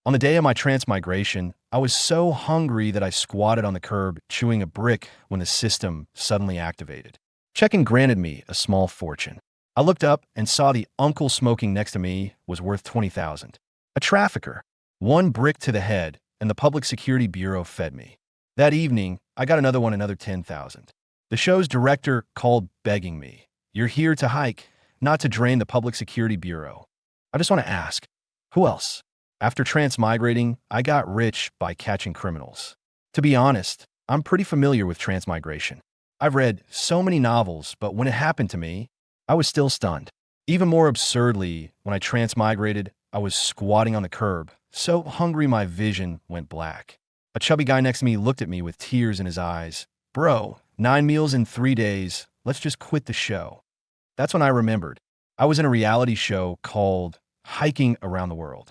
On the day of my transmigration, I was so hungry that I squatted on the curb, chewing a brick when the system suddenly activated. Check-in granted me a small fortune. I looked up and saw the uncle smoking next to me was worth 20,000. A trafficker. One brick to the head, and the Public Security Bureau fed me. That evening, I got another 10,000. The show's director called begging me, "You're here to hike, not to drain the Public Security Bureau." I just want to ask, who else? After transmigrating, I got rich by catching criminals. To be honest, I'm pretty familiar with transmigration. I've read so many novels, but when it happened to me, I was still stunned. Even more absurdly, when I transmigrated, I was squatting on the curb, so hungry my vision went black. A chubby guy next to me looked at me with tears in his eyes. "Bro, 9 meals in 3 days. Let's just quit the show." That's when I remembered. I was in a reality show called Hiking Around the World.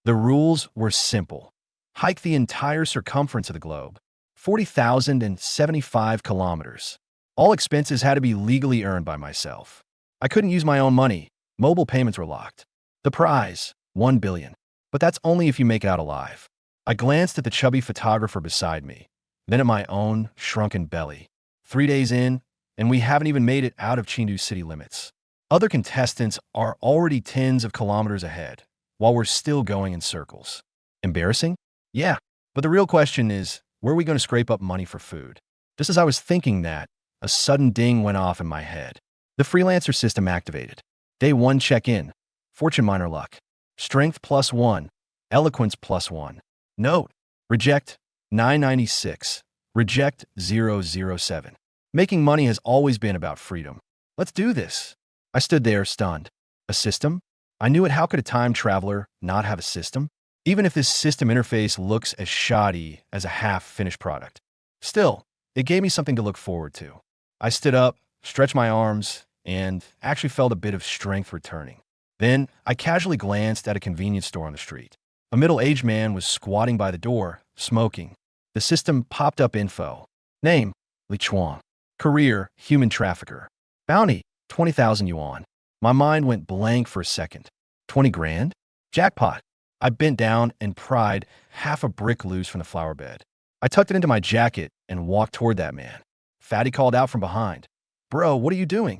The rules were simple. Hike the entire circumference of the globe, 40,075 kilometers. All expenses had to be legally earned by myself. I couldn't use my own money. Mobile payments were locked. The prize, 1 billion. But that's only if you make it out alive. I glanced at the chubby photographer beside me, then at my own shrunken belly. 3 days in, and we haven't even made it out of Chengdu city limits. Other contestants are already tens of kilometers ahead, while we're still going in circles. Embarrassing? Yeah. But the real question is, where are we going to scrape up money for food? Just as I was thinking that, a sudden ding went off in my head. The freelancer system activated. Day 1 check-in. Fortune minor luck. Strength +1. Eloquence +1. Note. Reject 996. Reject 007. Making money has always been about freedom. Let's do this. I stood there stunned. A system? I knew it. How could a time traveler not have a system? Even if this system interface looks as shoddy as a half-finished product. Still, it gave me something to look forward to. I stood up, stretched my arms, and actually felt a bit of strength returning. Then, I casually glanced at a convenience store on the street. A middle-aged man was squatting by the door, smoking. The system popped up info. Name, Li Chuang. Career, human trafficker. Bounty, 20,000 yuan. My mind went blank for a second. 20 grand? Jackpot. I bent down and pried half a brick loose from the flower bed. I tucked it into my jacket and walked toward that man. Fatty called out from behind. "Bro, what are you doing?"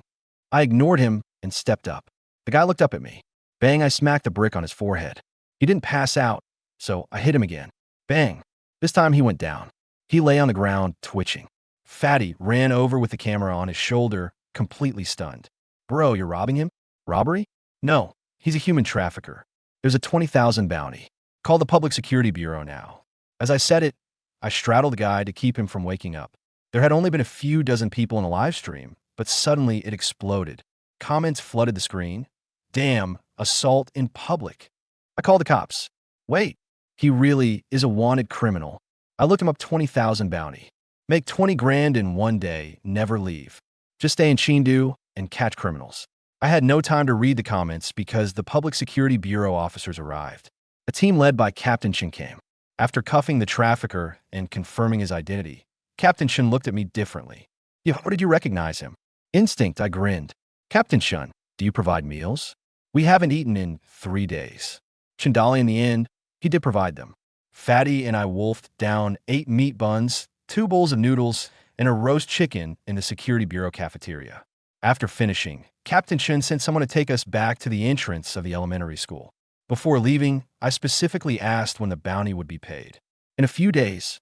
I ignored him and stepped up. The guy looked up at me. Bang, I smacked the brick on his forehead. He didn't pass out, so I hit him again. Bang. This time he went down. He lay on the ground, twitching. Fatty ran over with the camera on his shoulder, completely stunned. "Bro, you're robbing him? Robbery?" "No, he's a human trafficker. There's a 20,000 bounty. Call the Public Security Bureau now." As I said it, I straddled the guy to keep him from waking up. There had only been a few dozen people in the live stream, but suddenly it exploded. Comments flooded the screen. "Damn, assault in public." I called the cops. "Wait, he really is a wanted criminal." I looked him up. 20,000 bounty. Make 20 grand in 1 day, never leave. Just stay in Chengdu and catch criminals. I had no time to read the comments because the Public Security Bureau officers arrived. A team led by Captain Chen came. After cuffing the trafficker and confirming his identity, Captain Chen looked at me differently. "How did you recognize him?" Instinct, I grinned. "Captain Chen, do you provide meals?" "We haven't eaten in 3 days." Chandali, in the end, he did provide them. Fatty and I wolfed down 8 meat buns, 2 bowls of noodles, and a roast chicken in the Security Bureau cafeteria. After finishing, Captain Chen sent someone to take us back to the entrance of the elementary school. Before leaving, I specifically asked when the bounty would be paid. "In a few days."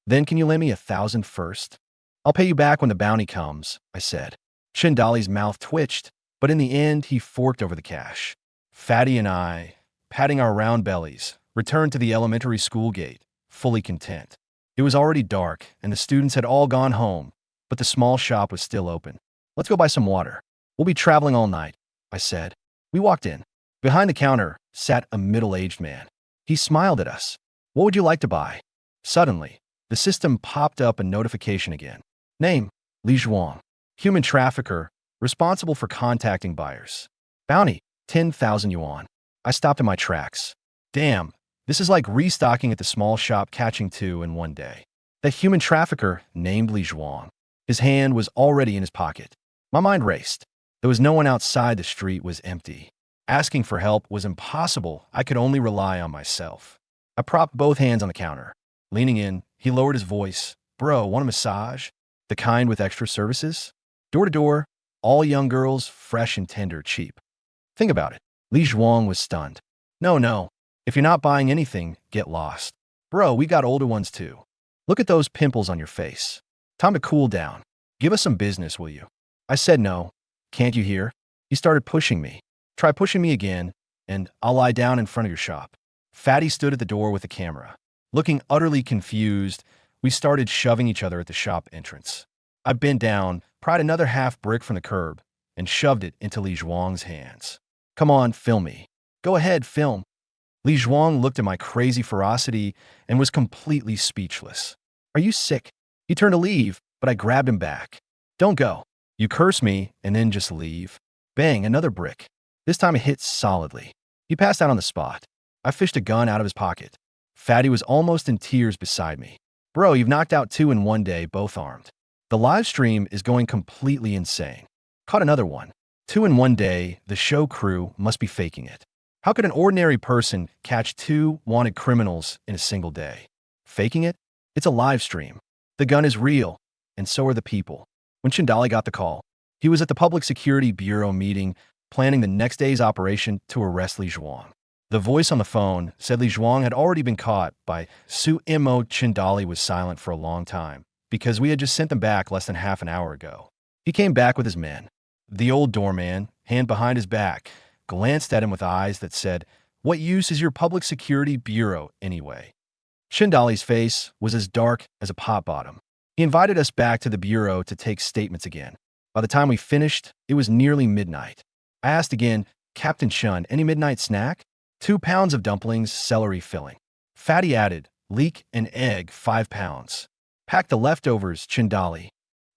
"Then can you lend me 1,000 first?" "I'll pay you back when the bounty comes," I said. Chandali's mouth twitched, but in the end, he forked over the cash. Fatty and I, patting our round bellies, returned to the elementary school gate, fully content. It was already dark, and the students had all gone home, but the small shop was still open. "Let's go buy some water. We'll be traveling all night," I said. We walked in. Behind the counter sat a middle-aged man. He smiled at us. "What would you like to buy?" Suddenly, the system popped up a notification again. Name, Li Zhuang. Human trafficker, responsible for contacting buyers. Bounty, 10,000 yuan. I stopped in my tracks. Damn, this is like restocking at the small shop, catching 2 in 1 day. The human trafficker, named Li Zhuang. His hand was already in his pocket. My mind raced. There was no one outside. The street was empty. Asking for help was impossible. I could only rely on myself. I propped both hands on the counter. Leaning in, he lowered his voice. Bro, want a massage? The kind with extra services? Door to door, all young girls, fresh and tender, cheap. Think about it. Li Zhuang was stunned. No, no. If you're not buying anything, get lost. Bro, we got older ones too. Look at those pimples on your face. Time to cool down. Give us some business, will you? I said no. Can't you hear? He started pushing me. Try pushing me again, and I'll lie down in front of your shop. Fatty stood at the door with a camera. Looking utterly confused, we started shoving each other at the shop entrance. I bent down, pried another half brick from the curb, and shoved it into Li Zhuang's hands. Come on, film me. Go ahead, film. Li Zhuang looked at my crazy ferocity and was completely speechless. Are you sick? He turned to leave, but I grabbed him back. Don't go. You curse me and then just leave. Bang, another brick. This time it hit solidly. He passed out on the spot. I fished a gun out of his pocket. Fatty was almost in tears beside me. Bro, you've knocked out 2 in one day, both armed. The live stream is going completely insane. Caught another one. 2 in one day, the show crew must be faking it. How could an ordinary person catch 2 wanted criminals in a single day? Faking it? It's a live stream. The gun is real, and so are the people. When Chindali got the call, he was at the Public Security Bureau meeting, planning the next day's operation to arrest Li Zhuang. The voice on the phone said Li Zhuang had already been caught by Su Imo. Chindali was silent for a long time, because we had just sent them back less than half an hour ago. He came back with his men. The old doorman, hand behind his back, glanced at him with eyes that said, "What use is your Public Security Bureau anyway?" Chindali's face was as dark as a pot bottom. He invited us back to the bureau to take statements again. By the time we finished, it was nearly midnight. I asked again, Captain Chun, any midnight snack? 2 pounds of dumplings, celery filling. Fatty added, leek and egg, 5 pounds. Pack the leftovers, Chindali.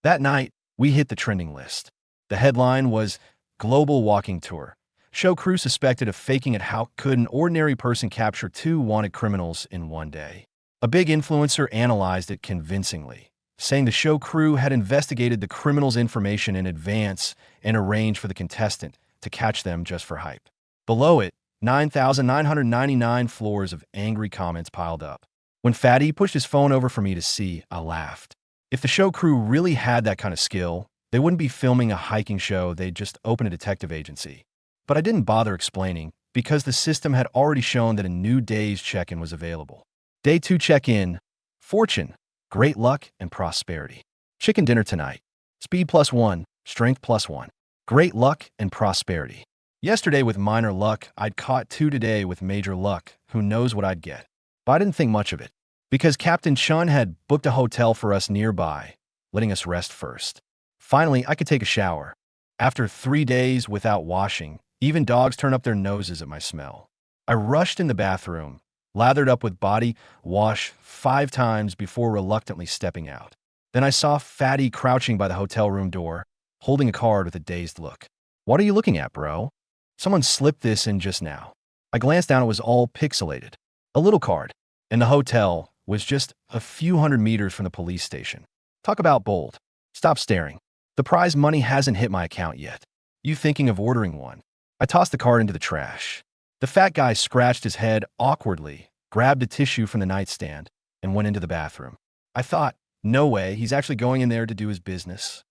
That night, we hit the trending list. The headline was Global Walking Tour. Show crew suspected of faking it. How could an ordinary person capture 2 wanted criminals in one day? A big influencer analyzed it convincingly, saying the show crew had investigated the criminals' information in advance and arranged for the contestant to catch them just for hype. Below it, 9,999 floors of angry comments piled up. When Fatty pushed his phone over for me to see, I laughed. If the show crew really had that kind of skill, they wouldn't be filming a hiking show, they'd just open a detective agency. But I didn't bother explaining, because the system had already shown that a new day's check-in was available. Day 2 check-in, fortune, great luck, and prosperity. Chicken dinner tonight. Speed +1, strength +1. Great luck and prosperity. Yesterday with minor luck, I'd caught 2 today with major luck. Who knows what I'd get? But I didn't think much of it, because Captain Chun had booked a hotel for us nearby, letting us rest first. Finally, I could take a shower. After 3 days without washing, even dogs turn up their noses at my smell. I rushed in the bathroom, lathered up with body wash 5 times before reluctantly stepping out. Then I saw Fatty crouching by the hotel room door, holding a card with a dazed look. What are you looking at, bro? Someone slipped this in just now. I glanced down, it was all pixelated. A little card. And the hotel was just a few hundred meters from the police station. Talk about bold. Stop staring. The prize money hasn't hit my account yet. You thinking of ordering one? I tossed the card into the trash. The fat guy scratched his head awkwardly, grabbed a tissue from the nightstand, and went into the bathroom. I thought, no way, he's actually going in there to do his business.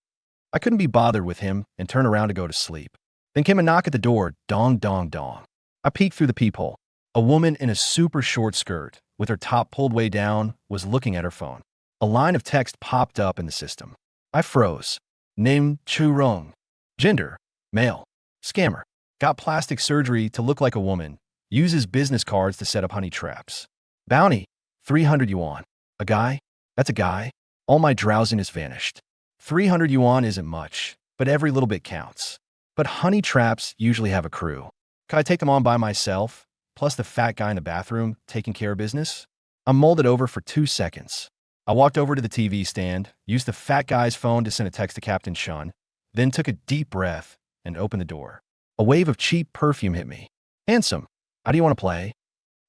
I couldn't be bothered with him and turned around to go to sleep. Then came a knock at the door, dong, dong, dong. I peeked through the peephole. A woman in a super short skirt, with her top pulled way down, was looking at her phone. A line of text popped up in the system. I froze. Name, Chu Rong. Gender, male. Scammer. Got plastic surgery to look like a woman. Uses business cards to set up honey traps. Bounty, 300 yuan. A guy? That's a guy. All my drowsiness vanished. 300 yuan isn't much, but every little bit counts. But honey traps usually have a crew. Can I take them on by myself? Plus the fat guy in the bathroom taking care of business? I'm molded over for 2 seconds. I walked over to the TV stand, used the fat guy's phone to send a text to Captain Chun, then took a deep breath and opened the door. A wave of cheap perfume hit me. Handsome, how do you want to play?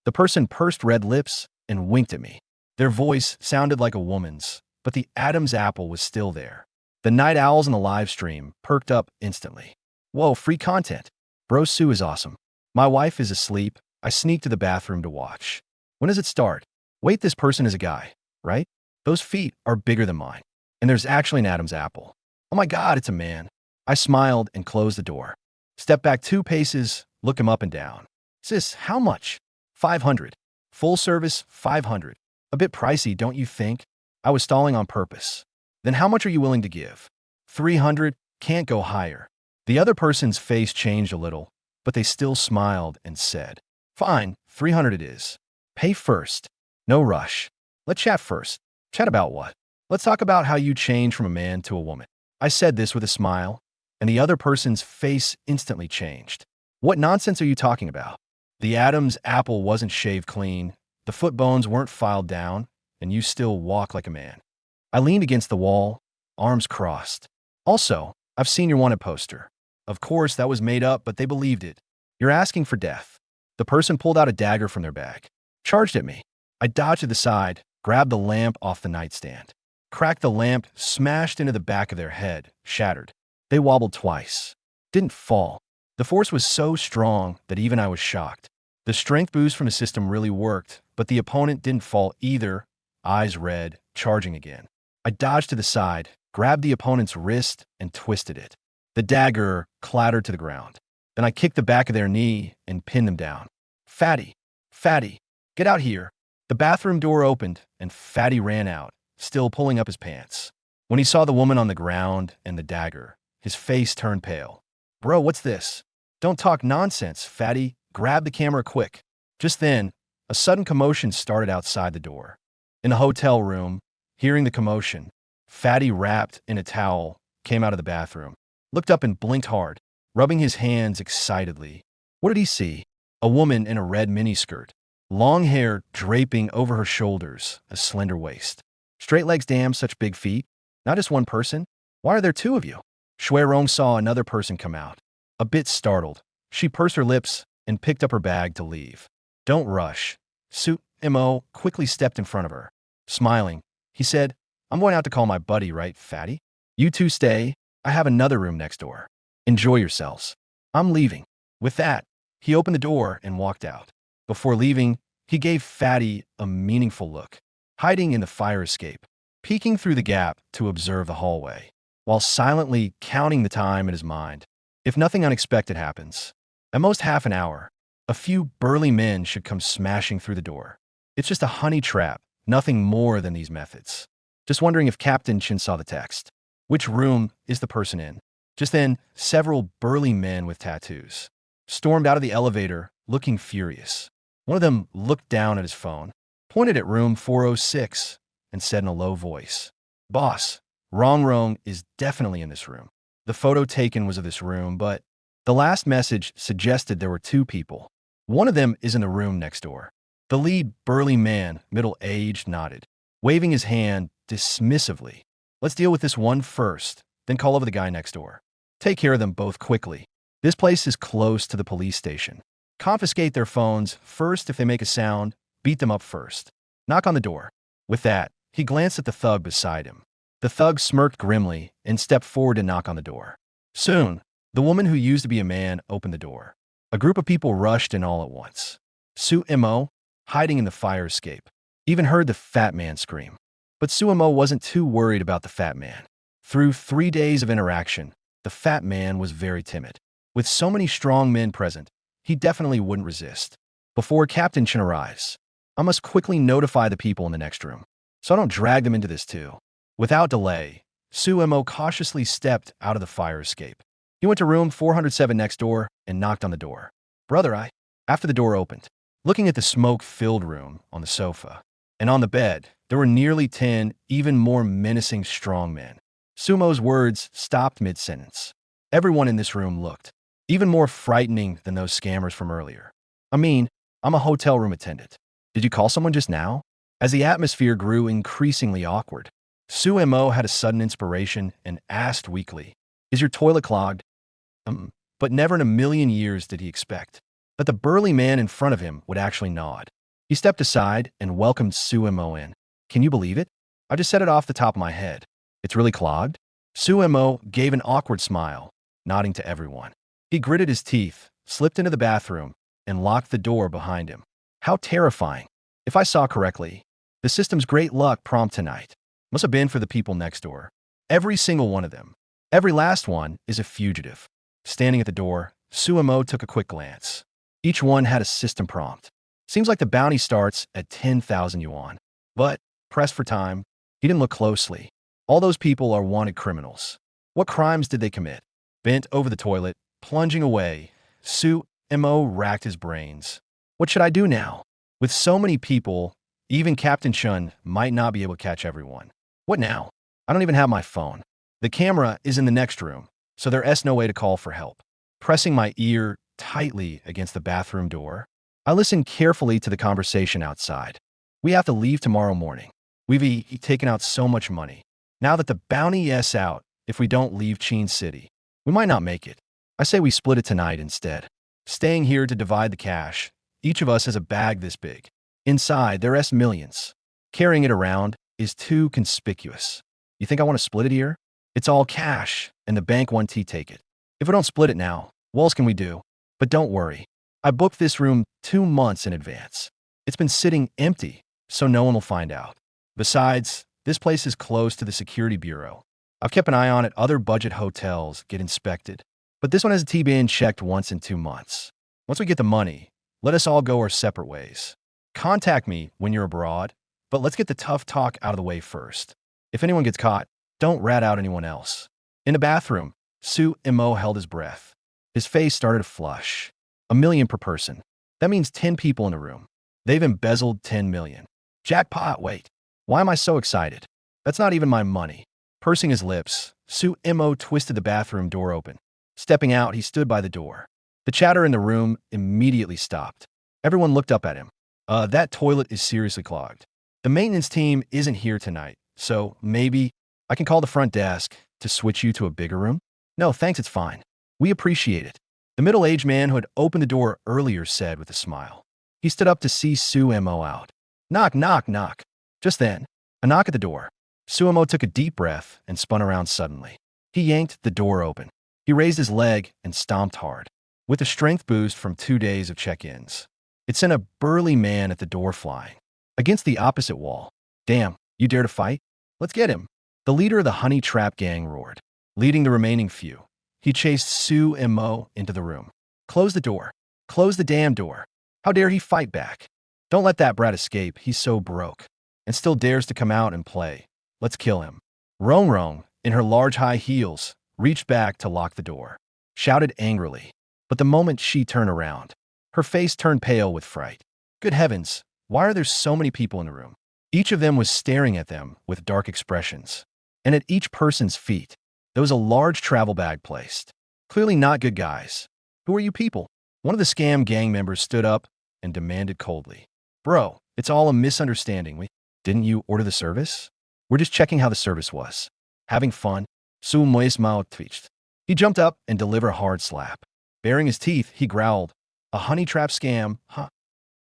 The person pursed red lips and winked at me. Their voice sounded like a woman's, but the Adam's apple was still there. The night owls in the live stream perked up instantly. Whoa, free content. Bro Sue is awesome. My wife is asleep. I sneaked to the bathroom to watch. When does it start? Wait, this person is a guy, right? Those feet are bigger than mine. And there's actually an Adam's apple. Oh my God, it's a man. I smiled and closed the door. Step back 2 paces, look him up and down. Sis, how much? 500. Full service, 500. A bit pricey, don't you think? I was stalling on purpose. Then how much are you willing to give? 300, can't go higher. The other person's face changed a little, but they still smiled and said, fine, 300 it is. Pay first. No rush. Let's chat first. Chat about what? Let's talk about how you changed from a man to a woman. I said this with a smile, and the other person's face instantly changed. What nonsense are you talking about? The Adam's apple wasn't shaved clean, the foot bones weren't filed down, and you still walk like a man. I leaned against the wall, arms crossed. Also, I've seen your wanted poster. Of course, that was made up, but they believed it. You're asking for death. The person pulled out a dagger from their bag, charged at me. I dodged to the side, grabbed the lamp off the nightstand. Cracked the lamp, smashed into the back of their head, shattered. They wobbled twice. Didn't fall. The force was so strong that even I was shocked. The strength boost from the system really worked, but the opponent didn't fall either, eyes red, charging again. I dodged to the side, grabbed the opponent's wrist, and twisted it. The dagger clattered to the ground. Then I kicked the back of their knee and pinned them down. Fatty, Fatty, get out here. The bathroom door opened, and Fatty ran out, still pulling up his pants. When he saw the woman on the ground and the dagger, his face turned pale. Bro, what's this? Don't talk nonsense, Fatty. Grab the camera quick. Just then, a sudden commotion started outside the door. In the hotel room, hearing the commotion, Fatty, wrapped in a towel, came out of the bathroom, looked up and blinked hard, rubbing his hands excitedly. What did he see? A woman in a red miniskirt, long hair draping over her shoulders, a slender waist. Straight legs, damn, such big feet. Not just one person. Why are there two of you? Shuirong saw another person come out. A bit startled, she pursed her lips and picked up her bag to leave. Don't rush. Suit Mo quickly stepped in front of her. Smiling, he said, I'm going out to call my buddy, right, Fatty? You two stay. I have another room next door. Enjoy yourselves. I'm leaving. With that, he opened the door and walked out. Before leaving, he gave Fatty a meaningful look, hiding in the fire escape, peeking through the gap to observe the hallway, while silently counting the time in his mind. If nothing unexpected happens, at most half an hour, a few burly men should come smashing through the door. It's just a honey trap, nothing more than these methods. Just wondering if Captain Chin saw the text. Which room is the person in? Just then, several burly men with tattoos stormed out of the elevator, looking furious. One of them looked down at his phone, pointed at room 406, and said in a low voice, Boss, Rong is definitely in this room. The photo taken was of this room, but the last message suggested there were two people. One of them is in the room next door. The lead burly man, middle-aged, nodded, waving his hand dismissively. Let's deal with this one first, then call over the guy next door. Take care of them both quickly. This place is close to the police station. Confiscate their phones first. If they make a sound, beat them up first. Knock on the door. With that, he glanced at the thug beside him. The thug smirked grimly and stepped forward to knock on the door. Soon, the woman who used to be a man opened the door. A group of people rushed in all at once. Su Mo, hiding in the fire escape, even heard the fat man scream. But Su Mo wasn't too worried about the fat man. Through 3 days of interaction, the fat man was very timid. With so many strong men present, he definitely wouldn't resist. Before Captain Chen arrives, I must quickly notify the people in the next room, so I don't drag them into this too. Without delay, Su Mo cautiously stepped out of the fire escape. He went to room 407 next door and knocked on the door. Brother, After the door opened, looking at the smoke-filled room on the sofa, and on the bed, there were nearly 10 even more menacing strong men. Sumo's words stopped mid-sentence. Everyone in this room looked even more frightening than those scammers from earlier. I mean, I'm a hotel room attendant. Did you call someone just now? As the atmosphere grew increasingly awkward, Su Mo had a sudden inspiration and asked weakly, Is your toilet clogged? But never in a million years did he expect that the burly man in front of him would actually nod. He stepped aside and welcomed Su Mo in. Can you believe it? I just said it off the top of my head. It's really clogged? Su Mo gave an awkward smile, nodding to everyone. He gritted his teeth, slipped into the bathroom, and locked the door behind him. How terrifying. If I saw correctly, the system's great luck prompt tonight must have been for the people next door. Every single one of them. Every last one is a fugitive. Standing at the door, Suemo took a quick glance. Each one had a system prompt. Seems like the bounty starts at 10,000 yuan. But, pressed for time, he didn't look closely. All those people are wanted criminals. What crimes did they commit? Bent over the toilet, plunging away, Suemo racked his brains. What should I do now? With so many people, even Captain Chun might not be able to catch everyone. What now? I don't even have my phone. The camera is in the next room, so there's no way to call for help. Pressing my ear tightly against the bathroom door, I listened carefully to the conversation outside. We have to leave tomorrow morning. We've taken out so much money. Now that the bounty is out, if we don't leave Chin City, we might not make it. I say we split it tonight instead. Staying here to divide the cash. Each of us has a bag this big. Inside, there's millions. Carrying it around is too conspicuous. You think I want to split it here? It's all cash, and the bank won't take it. If we don't split it now, what else can we do? But don't worry. I booked this room 2 months in advance. It's been sitting empty, so no one will find out. Besides, this place is close to the security bureau. I've kept an eye on it. Other budget hotels get inspected. But this one has been checked once in 2 months. Once we get the money, let us all go our separate ways. Contact me when you're abroad, but let's get the tough talk out of the way first. If anyone gets caught, don't rat out anyone else. In the bathroom, Suemo held his breath. His face started to flush. 1 million per person. That means 10 people in the room. They've embezzled 10 million. Jackpot, wait. Why am I so excited? That's not even my money. Pursing his lips, Suemo twisted the bathroom door open. Stepping out, he stood by the door. The chatter in the room immediately stopped. Everyone looked up at him. That toilet is seriously clogged. The maintenance team isn't here tonight, so maybe I can call the front desk to switch you to a bigger room? No, thanks, it's fine. We appreciate it. The middle-aged man who had opened the door earlier said with a smile. He stood up to see Suemo out. Knock, knock, knock. Just then, a knock at the door. Suemo took a deep breath and spun around suddenly. He yanked the door open. He raised his leg and stomped hard. With a strength boost from 2 days of check-ins, it sent a burly man at the door flying. Against the opposite wall. Damn, you dare to fight? Let's get him. The leader of the honey trap gang roared. Leading the remaining few, he chased Suemo into the room. Close the door. Close the damn door. How dare he fight back? Don't let that brat escape, he's so broke. And still dares to come out and play. Let's kill him. Rong, in her large high heels, reached back to lock the door. Shouted angrily. But the moment she turned around, her face turned pale with fright. Good heavens, why are there so many people in the room? Each of them was staring at them with dark expressions. And at each person's feet, there was a large travel bag placed. Clearly not good guys. Who are you people? One of the scam gang members stood up and demanded coldly. Bro, it's all a misunderstanding. Didn't you order the service? We're just checking how the service was. Having fun? Suemo's mouth twitched. He jumped up and delivered a hard slap. Baring his teeth, he growled. A honey trap scam, huh?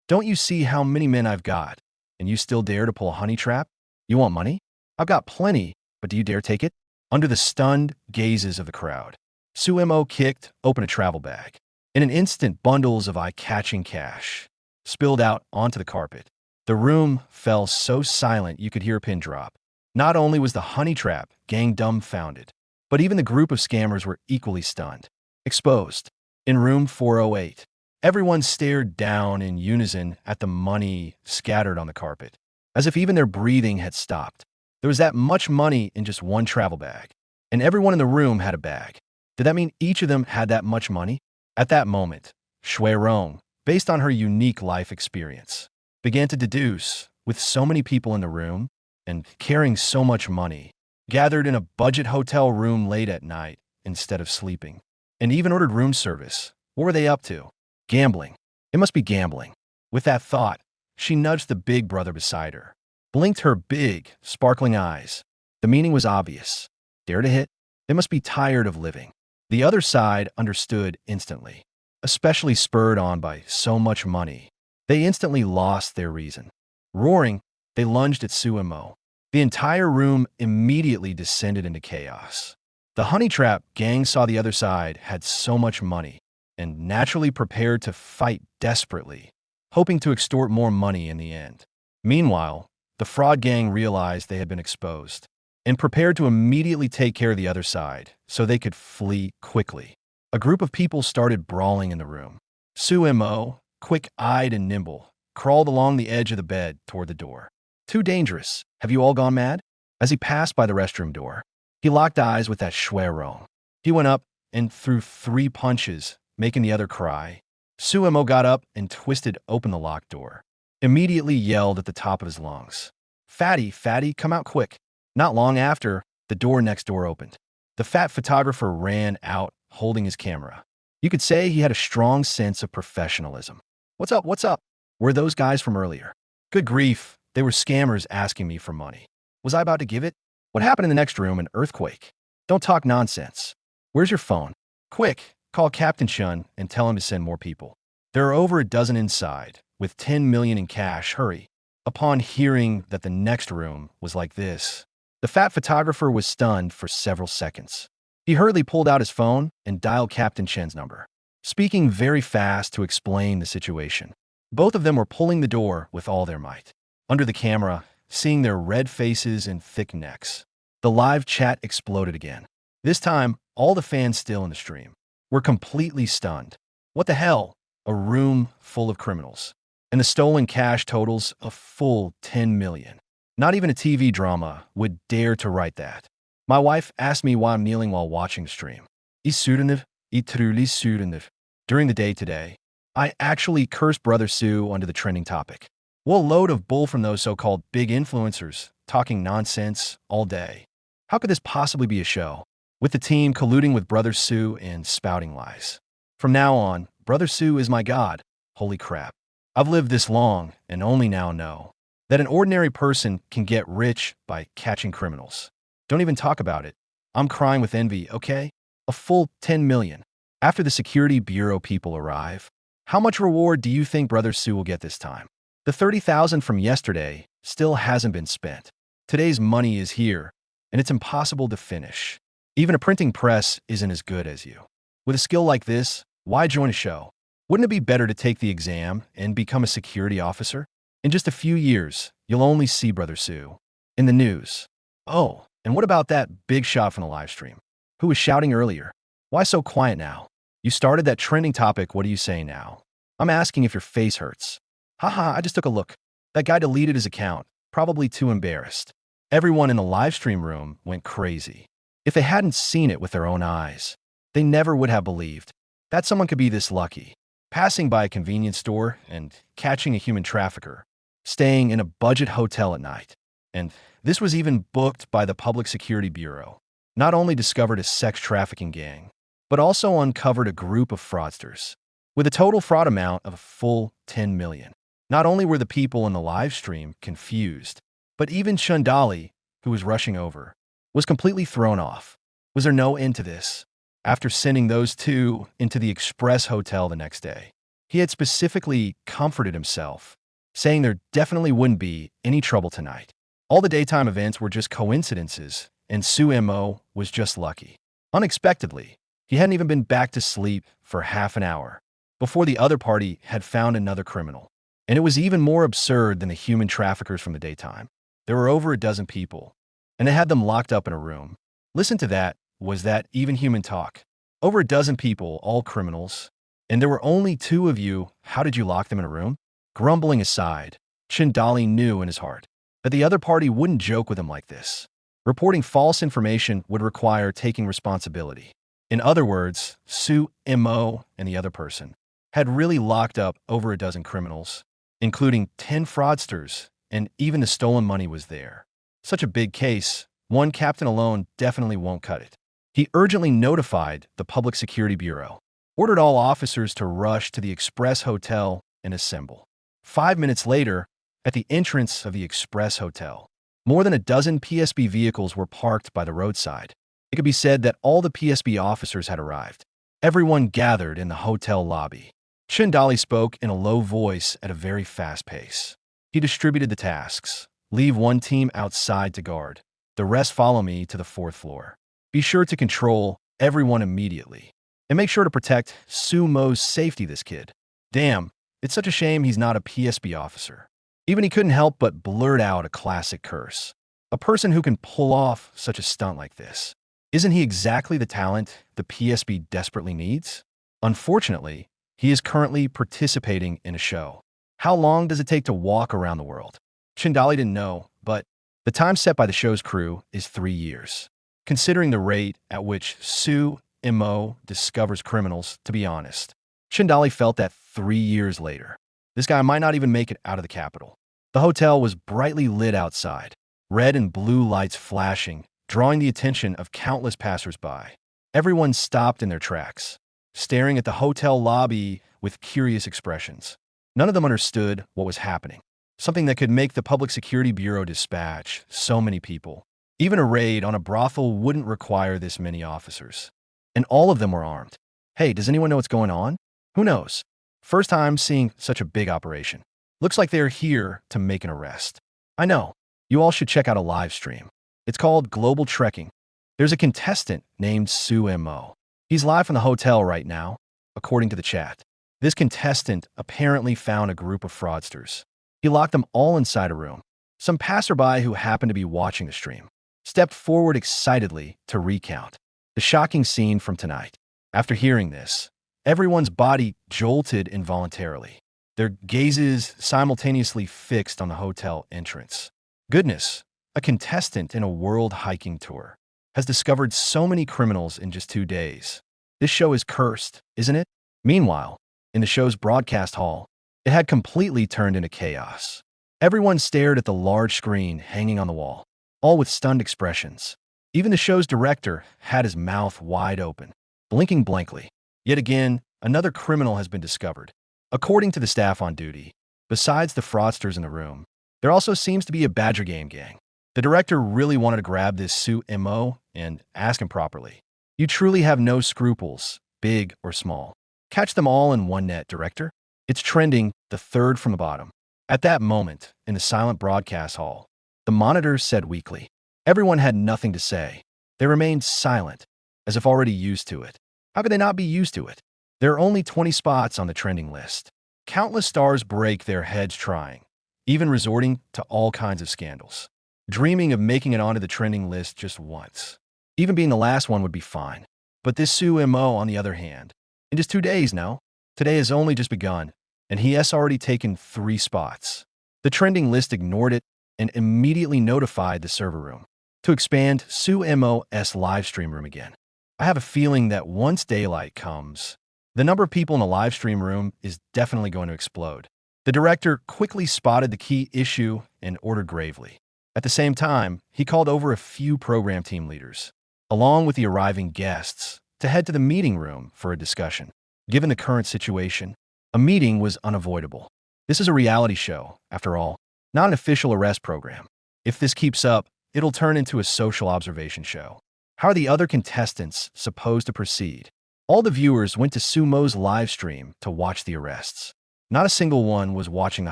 Don't you see how many men I've got? And you still dare to pull a honey trap? You want money? I've got plenty, but do you dare take it? Under the stunned gazes of the crowd, Suemo kicked open a travel bag. In an instant, bundles of eye-catching cash spilled out onto the carpet. The room fell so silent you could hear a pin drop. Not only was the honey trap gang dumbfounded, but even the group of scammers were equally stunned. Exposed. In room 408, everyone stared down in unison at the money scattered on the carpet, as if even their breathing had stopped. There was that much money in just one travel bag, and everyone in the room had a bag. Did that mean each of them had that much money? At that moment, Shui Rong, based on her unique life experience, began to deduce, with so many people in the room and carrying so much money, gathered in a budget hotel room late at night instead of sleeping, and even ordered room service. What were they up to? Gambling. It must be gambling. With that thought, she nudged the big brother beside her, blinked her big, sparkling eyes. The meaning was obvious. Dare to hit? They must be tired of living. The other side understood instantly, especially spurred on by so much money. They instantly lost their reason. Roaring, they lunged at Suemo. The entire room immediately descended into chaos. The honey trap gang saw the other side had so much money and naturally prepared to fight desperately, hoping to extort more money in the end. Meanwhile, the fraud gang realized they had been exposed and prepared to immediately take care of the other side so they could flee quickly. A group of people started brawling in the room. Sue Mo, quick-eyed and nimble, crawled along the edge of the bed toward the door. Too dangerous. Have you all gone mad? As he passed by the restroom door, he locked eyes with that Schwerong. He went up and threw 3 punches, making the other cry. Sue Mo got up and twisted open the locked door. Immediately yelled at the top of his lungs. Fatty, fatty, come out quick. Not long after, the door next door opened. The fat photographer ran out, holding his camera. You could say he had a strong sense of professionalism. What's up, what's up? Were those guys from earlier? Good grief, they were scammers asking me for money. Was I about to give it? What happened in the next room? An earthquake. Don't talk nonsense. Where's your phone? Quick, call Captain Chun and tell him to send more people. There are over a dozen inside, with 10 million in cash. Hurry. Upon hearing that the next room was like this, the fat photographer was stunned for several seconds. He hurriedly pulled out his phone and dialed Captain Chen's number, speaking very fast to explain the situation. Both of them were pulling the door with all their might. Under the camera, seeing their red faces and thick necks, the live chat exploded again. This time, all the fans still in the stream were completely stunned. What the hell? A room full of criminals. And the stolen cash totals a full 10 million. Not even a TV drama would dare to write that. My wife asked me why I'm kneeling while watching the stream. Truly surende. During the day today, I actually cursed Brother Sue under the trending topic. What a load of bull from those so-called big influencers talking nonsense all day. How could this possibly be a show? With the team colluding with Brother Sue and spouting lies. From now on, Brother Sue is my god. Holy crap. I've lived this long and only now know that an ordinary person can get rich by catching criminals. Don't even talk about it. I'm crying with envy, okay? A full 10 million. After the Security Bureau people arrive, how much reward do you think Brother Sue will get this time? The 30,000 from yesterday still hasn't been spent. Today's money is here, and it's impossible to finish. Even a printing press isn't as good as you. With a skill like this, why join a show? Wouldn't it be better to take the exam and become a security officer? In just a few years, you'll only see Brother Sue in the news. Oh, and what about that big shot from the live stream? Who was shouting earlier? Why so quiet now? You started that trending topic, what do you say now? I'm asking if your face hurts. Haha, I just took a look. That guy deleted his account, probably too embarrassed. Everyone in the live stream room went crazy. If they hadn't seen it with their own eyes, they never would have believed that someone could be this lucky. Passing by a convenience store and catching a human trafficker, staying in a budget hotel at night. And this was even booked by the Public Security Bureau. Not only discovered a sex trafficking gang, but also uncovered a group of fraudsters with a total fraud amount of a full 10 million. Not only were the people in the live stream confused, but even Chundali, who was rushing over, was completely thrown off. Was there no end to this? After sending those two into the Express Hotel the next day, he had specifically comforted himself, saying there definitely wouldn't be any trouble tonight. All the daytime events were just coincidences, and Sue Mo was just lucky. Unexpectedly, he hadn't even been back to sleep for half an hour before the other party had found another criminal. And it was even more absurd than the human traffickers from the daytime. There were over a dozen people, and they had them locked up in a room. Listen to that. Was that even human talk? Over a dozen people, all criminals, and there were only 2 of you. How did you lock them in a room? Grumbling aside, Chindali knew in his heart that the other party wouldn't joke with him like this. Reporting false information would require taking responsibility. In other words, Sue Mo and the other person had really locked up over a dozen criminals, including 10 fraudsters, and even the stolen money was there. Such a big case, one captain alone definitely won't cut it. He urgently notified the Public Security Bureau, ordered all officers to rush to the Express Hotel and assemble. 5 minutes later, at the entrance of the Express Hotel, more than a dozen PSB vehicles were parked by the roadside. It could be said that all the PSB officers had arrived. Everyone gathered in the hotel lobby. Chindali spoke in a low voice at a very fast pace. He distributed the tasks. Leave one team outside to guard. The rest follow me to the 4th floor. Be sure to control everyone immediately. And make sure to protect Sue Mo's safety, this kid. Damn, it's such a shame he's not a PSB officer. Even he couldn't help but blurt out a classic curse. A person who can pull off such a stunt like this. Isn't he exactly the talent the PSB desperately needs? Unfortunately, he is currently participating in a show. How long does it take to walk around the world? Chindali didn't know, but the time set by the show's crew is 3 years. Considering the rate at which Su Mo discovers criminals, to be honest, Chindali felt that 3 years later, this guy might not even make it out of the capital. The hotel was brightly lit outside, red and blue lights flashing, drawing the attention of countless passersby. Everyone stopped in their tracks, staring at the hotel lobby with curious expressions. None of them understood what was happening, something that could make the Public Security Bureau dispatch so many people. Even a raid on a brothel wouldn't require this many officers. And all of them were armed. Hey, does anyone know what's going on? Who knows? First time seeing such a big operation. Looks like they're here to make an arrest. I know. You all should check out a live stream. It's called Global Trekking. There's a contestant named Su Mo. He's live from the hotel right now, according to the chat. This contestant apparently found a group of fraudsters. He locked them all inside a room. Some passerby who happened to be watching the stream stepped forward excitedly to recount the shocking scene from tonight. After hearing this, everyone's body jolted involuntarily, their gazes simultaneously fixed on the hotel entrance. Goodness, a contestant in a world hiking tour has discovered so many criminals in just 2 days. This show is cursed, isn't it? Meanwhile, in the show's broadcast hall, it had completely turned into chaos. Everyone stared at the large screen hanging on the wall, all with stunned expressions. Even the show's director had his mouth wide open, blinking blankly. Yet again, another criminal has been discovered. According to the staff on duty, besides the fraudsters in the room, there also seems to be a Badger Game gang. The director really wanted to grab this Su Mo and ask him properly. You truly have no scruples, big or small. Catch them all in one net, director. It's trending, the third from the bottom. At that moment, in the silent broadcast hall, the monitor said weakly. Everyone had nothing to say. They remained silent, as if already used to it. How could they not be used to it? There are only 20 spots on the trending list. Countless stars break their heads trying, even resorting to all kinds of scandals, dreaming of making it onto the trending list just once. Even being the last one would be fine. But this Su Mo, on the other hand, in just 2 days now, today has only just begun, and he has already taken 3 spots. The trending list ignored it and immediately notified the server room to expand Su Mo's live stream room again. I have a feeling that once daylight comes, the number of people in the live stream room is definitely going to explode. The director quickly spotted the key issue and ordered gravely. At the same time, he called over a few program team leaders, along with the arriving guests, to head to the meeting room for a discussion. Given the current situation, a meeting was unavoidable. This is a reality show, after all, not an official arrest program. If this keeps up, it'll turn into a social observation show. How are the other contestants supposed to proceed? All the viewers went to Su Mo's live stream to watch the arrests. Not a single one was watching the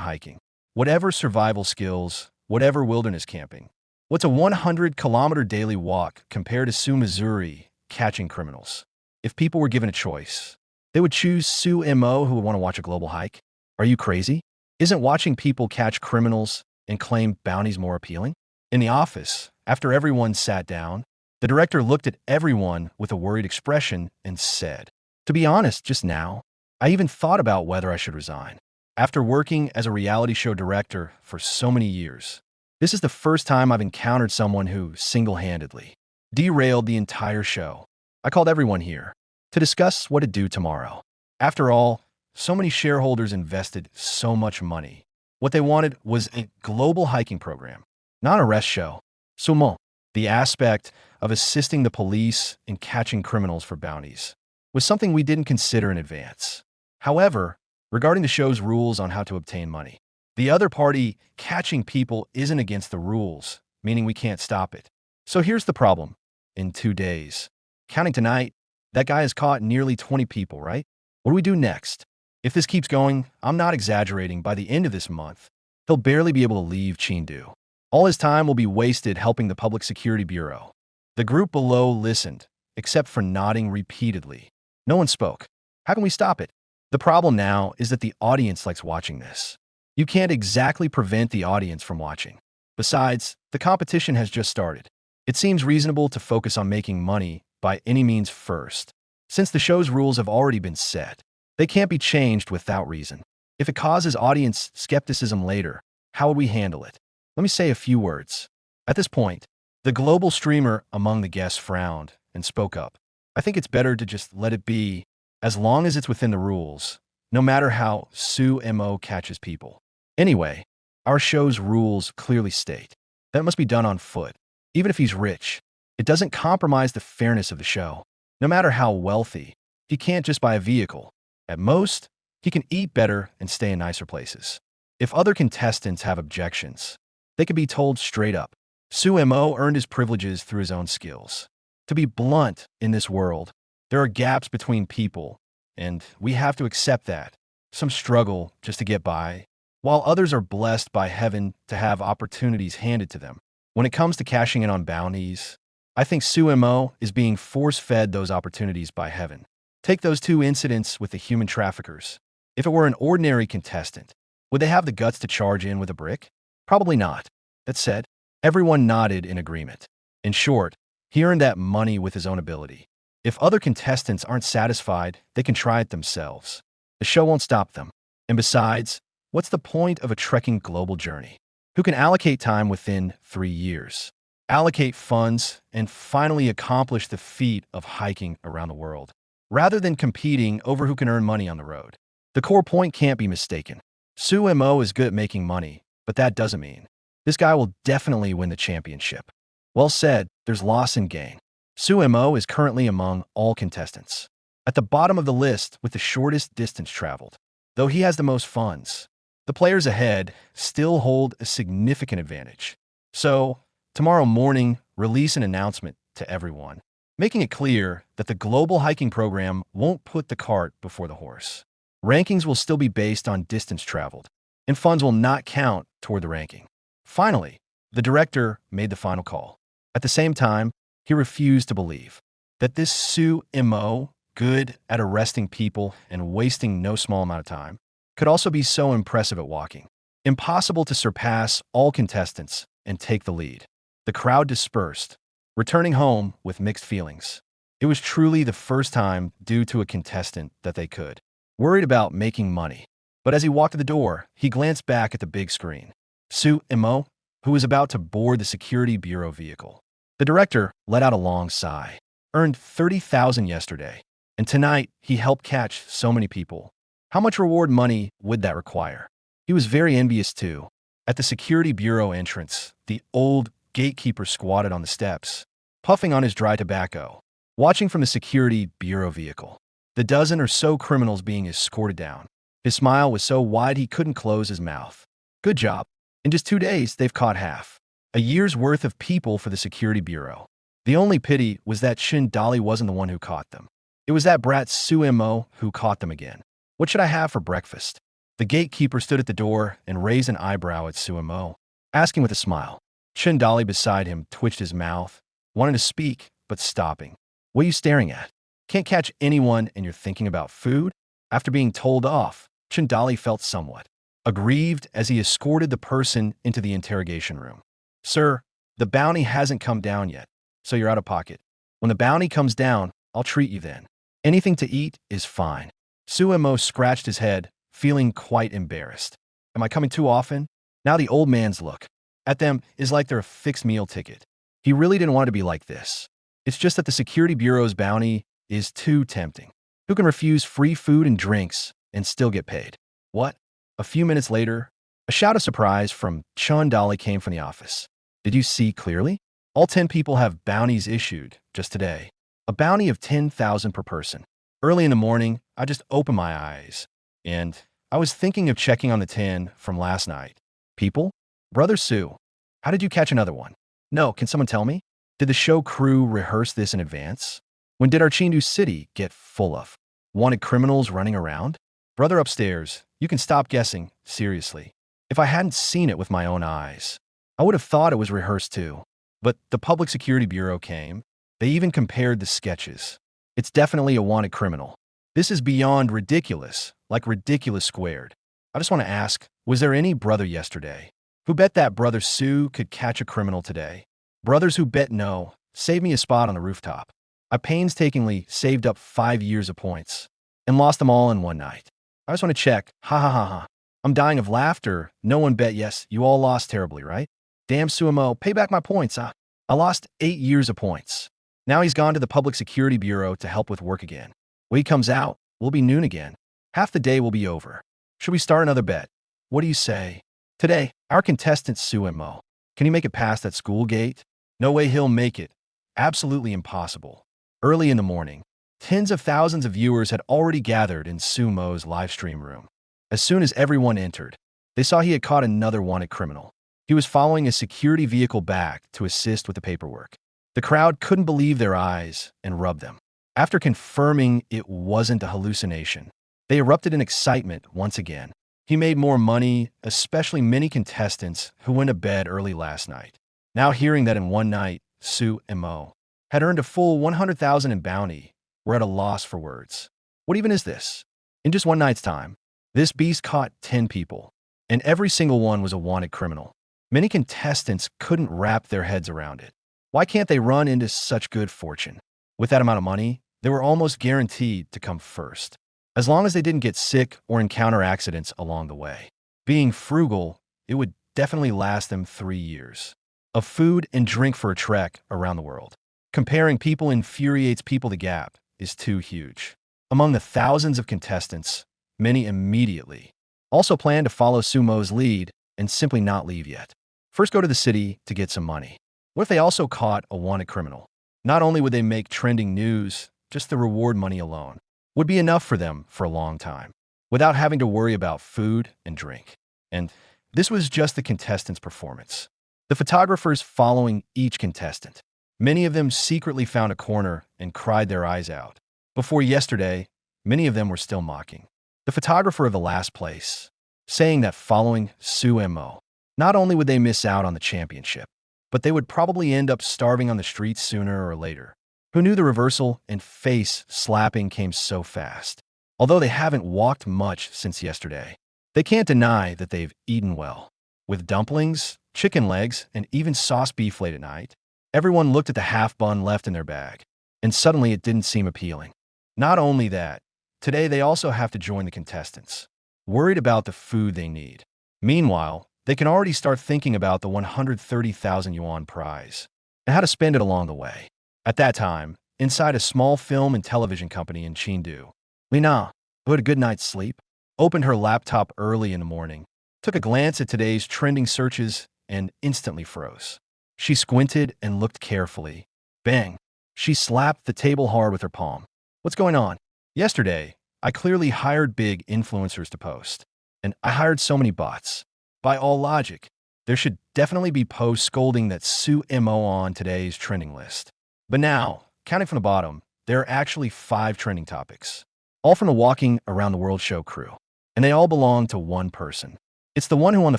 hiking. Whatever survival skills, whatever wilderness camping. What's a 100-kilometer daily walk compared to Su Missouri catching criminals? If people were given a choice, they would choose Su Mo who would want to watch a global hike. Are you crazy? Isn't watching people catch criminals and claim bounties more appealing? In the office, after everyone sat down, the director looked at everyone with a worried expression and said, "To be honest, just now, I even thought about whether I should resign. After working as a reality show director for so many years, this is the first time I've encountered someone who single-handedly derailed the entire show. I called everyone here to discuss what to do tomorrow. After all, so many shareholders invested so much money. What they wanted was a global hiking program, not a rest show. Sumo, the aspect of assisting the police in catching criminals for bounties, was something we didn't consider in advance. However, regarding the show's rules on how to obtain money, the other party catching people isn't against the rules, meaning we can't stop it. So here's the problem. In 2 days, counting tonight, that guy has caught nearly 20 people, right? What do we do next? If this keeps going, I'm not exaggerating, by the end of this month, he'll barely be able to leave Chengdu. All his time will be wasted helping the Public Security Bureau. The group below listened, except for nodding repeatedly. No one spoke. How can we stop it? The problem now is that the audience likes watching this. You can't exactly prevent the audience from watching. Besides, the competition has just started. It seems reasonable to focus on making money by any means first. Since the show's rules have already been set, they can't be changed without reason. If it causes audience skepticism later, how would we handle it? Let me say a few words. At this point, the global streamer among the guests frowned and spoke up. I think it's better to just let it be, as long as it's within the rules, no matter how Sue Mo catches people. Anyway, our show's rules clearly state that must be done on foot. Even if he's rich, it doesn't compromise the fairness of the show. No matter how wealthy, he can't just buy a vehicle. At most, he can eat better and stay in nicer places. If other contestants have objections, they could be told straight up. Sue Mo earned his privileges through his own skills. To be blunt, in this world, there are gaps between people, and we have to accept that. Some struggle just to get by, while others are blessed by heaven to have opportunities handed to them. When it comes to cashing in on bounties, I think Sue Mo is being force-fed those opportunities by heaven. Take those two incidents with the human traffickers. If it were an ordinary contestant, would they have the guts to charge in with a brick? Probably not. That said, everyone nodded in agreement. In short, he earned that money with his own ability. If other contestants aren't satisfied, they can try it themselves. The show won't stop them. And besides, what's the point of a trekking global journey? Who can allocate time within 3 years, allocate funds, and finally accomplish the feat of hiking around the world, rather than competing over who can earn money on the road? The core point can't be mistaken. Sue Mo is good at making money, but that doesn't mean this guy will definitely win the championship. Well said, there's loss and gain. Sue Mo is currently among all contestants, at the bottom of the list with the shortest distance traveled. Though he has the most funds, the players ahead still hold a significant advantage. So, tomorrow morning, release an announcement to everyone, making it clear that the global hiking program won't put the cart before the horse. Rankings will still be based on distance traveled, and funds will not count toward the ranking. Finally, the director made the final call. At the same time, he refused to believe that this Sue Mo, good at arresting people and wasting no small amount of time, could also be so impressive at walking. Impossible to surpass all contestants and take the lead. The crowd dispersed, returning home with mixed feelings. It was truly the first time due to a contestant that they could. Worried about making money. But as he walked to the door, he glanced back at the big screen. Sue Mo, who was about to board the Security Bureau vehicle. The director let out a long sigh. Earned $30,000 yesterday, and tonight he helped catch so many people. How much reward money would that require? He was very envious too. At the Security Bureau entrance, the old gatekeeper squatted on the steps, puffing on his dry tobacco, watching from the Security Bureau vehicle. The dozen or so criminals being escorted down. His smile was so wide he couldn't close his mouth. Good job. In just 2 days, they've caught half. A year's worth of people for the Security Bureau. The only pity was that Shin Dolly wasn't the one who caught them. It was that brat Sue Mo who caught them again. What should I have for breakfast? The gatekeeper stood at the door and raised an eyebrow at Sue Mo, asking with a smile. Shin Dolly beside him twitched his mouth, wanting to speak, but stopping. What are you staring at? Can't catch anyone and you're thinking about food? After being told off, Shin Dolly felt somewhat aggrieved as he escorted the person into the interrogation room. Sir, the bounty hasn't come down yet, so you're out of pocket. When the bounty comes down, I'll treat you then. Anything to eat is fine. Sue Mo scratched his head, feeling quite embarrassed. Am I coming too often? Now the old man's look at them is like they're a fixed meal ticket. He really didn't want it to be like this. It's just that the Security Bureau's bounty is too tempting. Who can refuse free food and drinks and still get paid? What? A few minutes later, a shout of surprise from Chun Dolly came from the office. Did you see clearly? All 10 people have bounties issued just today. A bounty of 10,000 per person. Early in the morning, I just opened my eyes, and I was thinking of checking on the 10 from last night. People? Brother Sue, how did you catch another one? No, can someone tell me? Did the show crew rehearse this in advance? When did our Chindu city get full of wanted criminals running around? Brother upstairs, you can stop guessing, seriously. If I hadn't seen it with my own eyes, I would have thought it was rehearsed too. But the Public Security Bureau came. They even compared the sketches. It's definitely a wanted criminal. This is beyond ridiculous, like ridiculous squared. I just want to ask, Was there any brother yesterday who bet that brother Sue could catch a criminal today? Brothers who bet no, save me a spot on the rooftop. I painstakingly saved up 5 years of points and lost them all in one night. I just want to check. Ha ha ha ha. I'm dying of laughter. No one bet yes. You all lost terribly, right? Damn Sumo, pay back my points. I lost 8 years of points. Now he's gone to the Public Security Bureau to help with work again. When he comes out, we'll be noon again. Half the day will be over. Should we start another bet? What do you say? Today, our contestant Sumo. Can he make it past that school gate? No way he'll make it. Absolutely impossible. Early in the morning, tens of thousands of viewers had already gathered in Sumo's livestream room. As soon as everyone entered, they saw he had caught another wanted criminal. He was following a security vehicle back to assist with the paperwork. The crowd couldn't believe their eyes and rubbed them. After confirming it wasn't a hallucination, they erupted in excitement once again. He made more money, especially many contestants who went to bed early last night. Now hearing that in one night, Sumo had earned a full 100,000 in bounty, were at a loss for words. What even is this? In just one night's time, this beast caught 10 people, and every single one was a wanted criminal. Many contestants couldn't wrap their heads around it. Why can't they run into such good fortune? With that amount of money, they were almost guaranteed to come first, as long as they didn't get sick or encounter accidents along the way. Being frugal, it would definitely last them 3 years of food and drink for a trek around the world. Comparing people infuriates people. The gap is too huge. Among the thousands of contestants, many immediately also plan to follow Sumo's lead and simply not leave yet. First go to the city to get some money. What if they also caught a wanted criminal? Not only would they make trending news, just the reward money alone would be enough for them for a long time, without having to worry about food and drink. And this was just the contestants' performance. The photographers following each contestant, many of them secretly found a corner and cried their eyes out. Before yesterday, many of them were still mocking the photographer of the last place, saying that following Sumo, not only would they miss out on the championship, but they would probably end up starving on the streets sooner or later. Who knew the reversal and face slapping came so fast? Although they haven't walked much since yesterday, they can't deny that they've eaten well. With dumplings, chicken legs, and even sauce beef late at night, everyone looked at the half bun left in their bag, and suddenly it didn't seem appealing. Not only that, today they also have to join the contestants, worried about the food they need. Meanwhile, they can already start thinking about the 130,000 yuan prize and how to spend it along the way. At that time, inside a small film and television company in Chengdu, Lina, who had a good night's sleep, opened her laptop early in the morning, took a glance at today's trending searches, and instantly froze. She squinted and looked carefully. Bang! She slapped the table hard with her palm. What's going on? Yesterday, I clearly hired big influencers to post, and I hired so many bots. By all logic, there should definitely be posts scolding that Sumo on today's trending list. But now, counting from the bottom, there are actually 5 trending topics, all from the Walking Around the World show crew, and they all belong to one person. It's the one who on the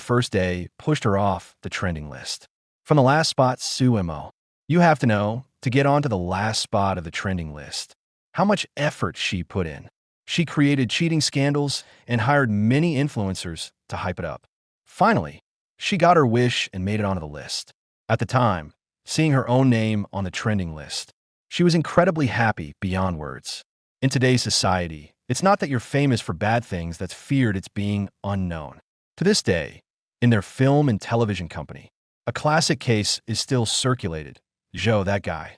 first day pushed her off the trending list. From the last spot, Sumo. You have to know, to get onto the last spot of the trending list, how much effort she put in. She created cheating scandals and hired many influencers to hype it up. Finally, she got her wish and made it onto the list. At the time, seeing her own name on the trending list, she was incredibly happy beyond words. In today's society, it's not that you're famous for bad things that's feared, it's being unknown. To this day, in their film and television company, a classic case is still circulated. Joe, that guy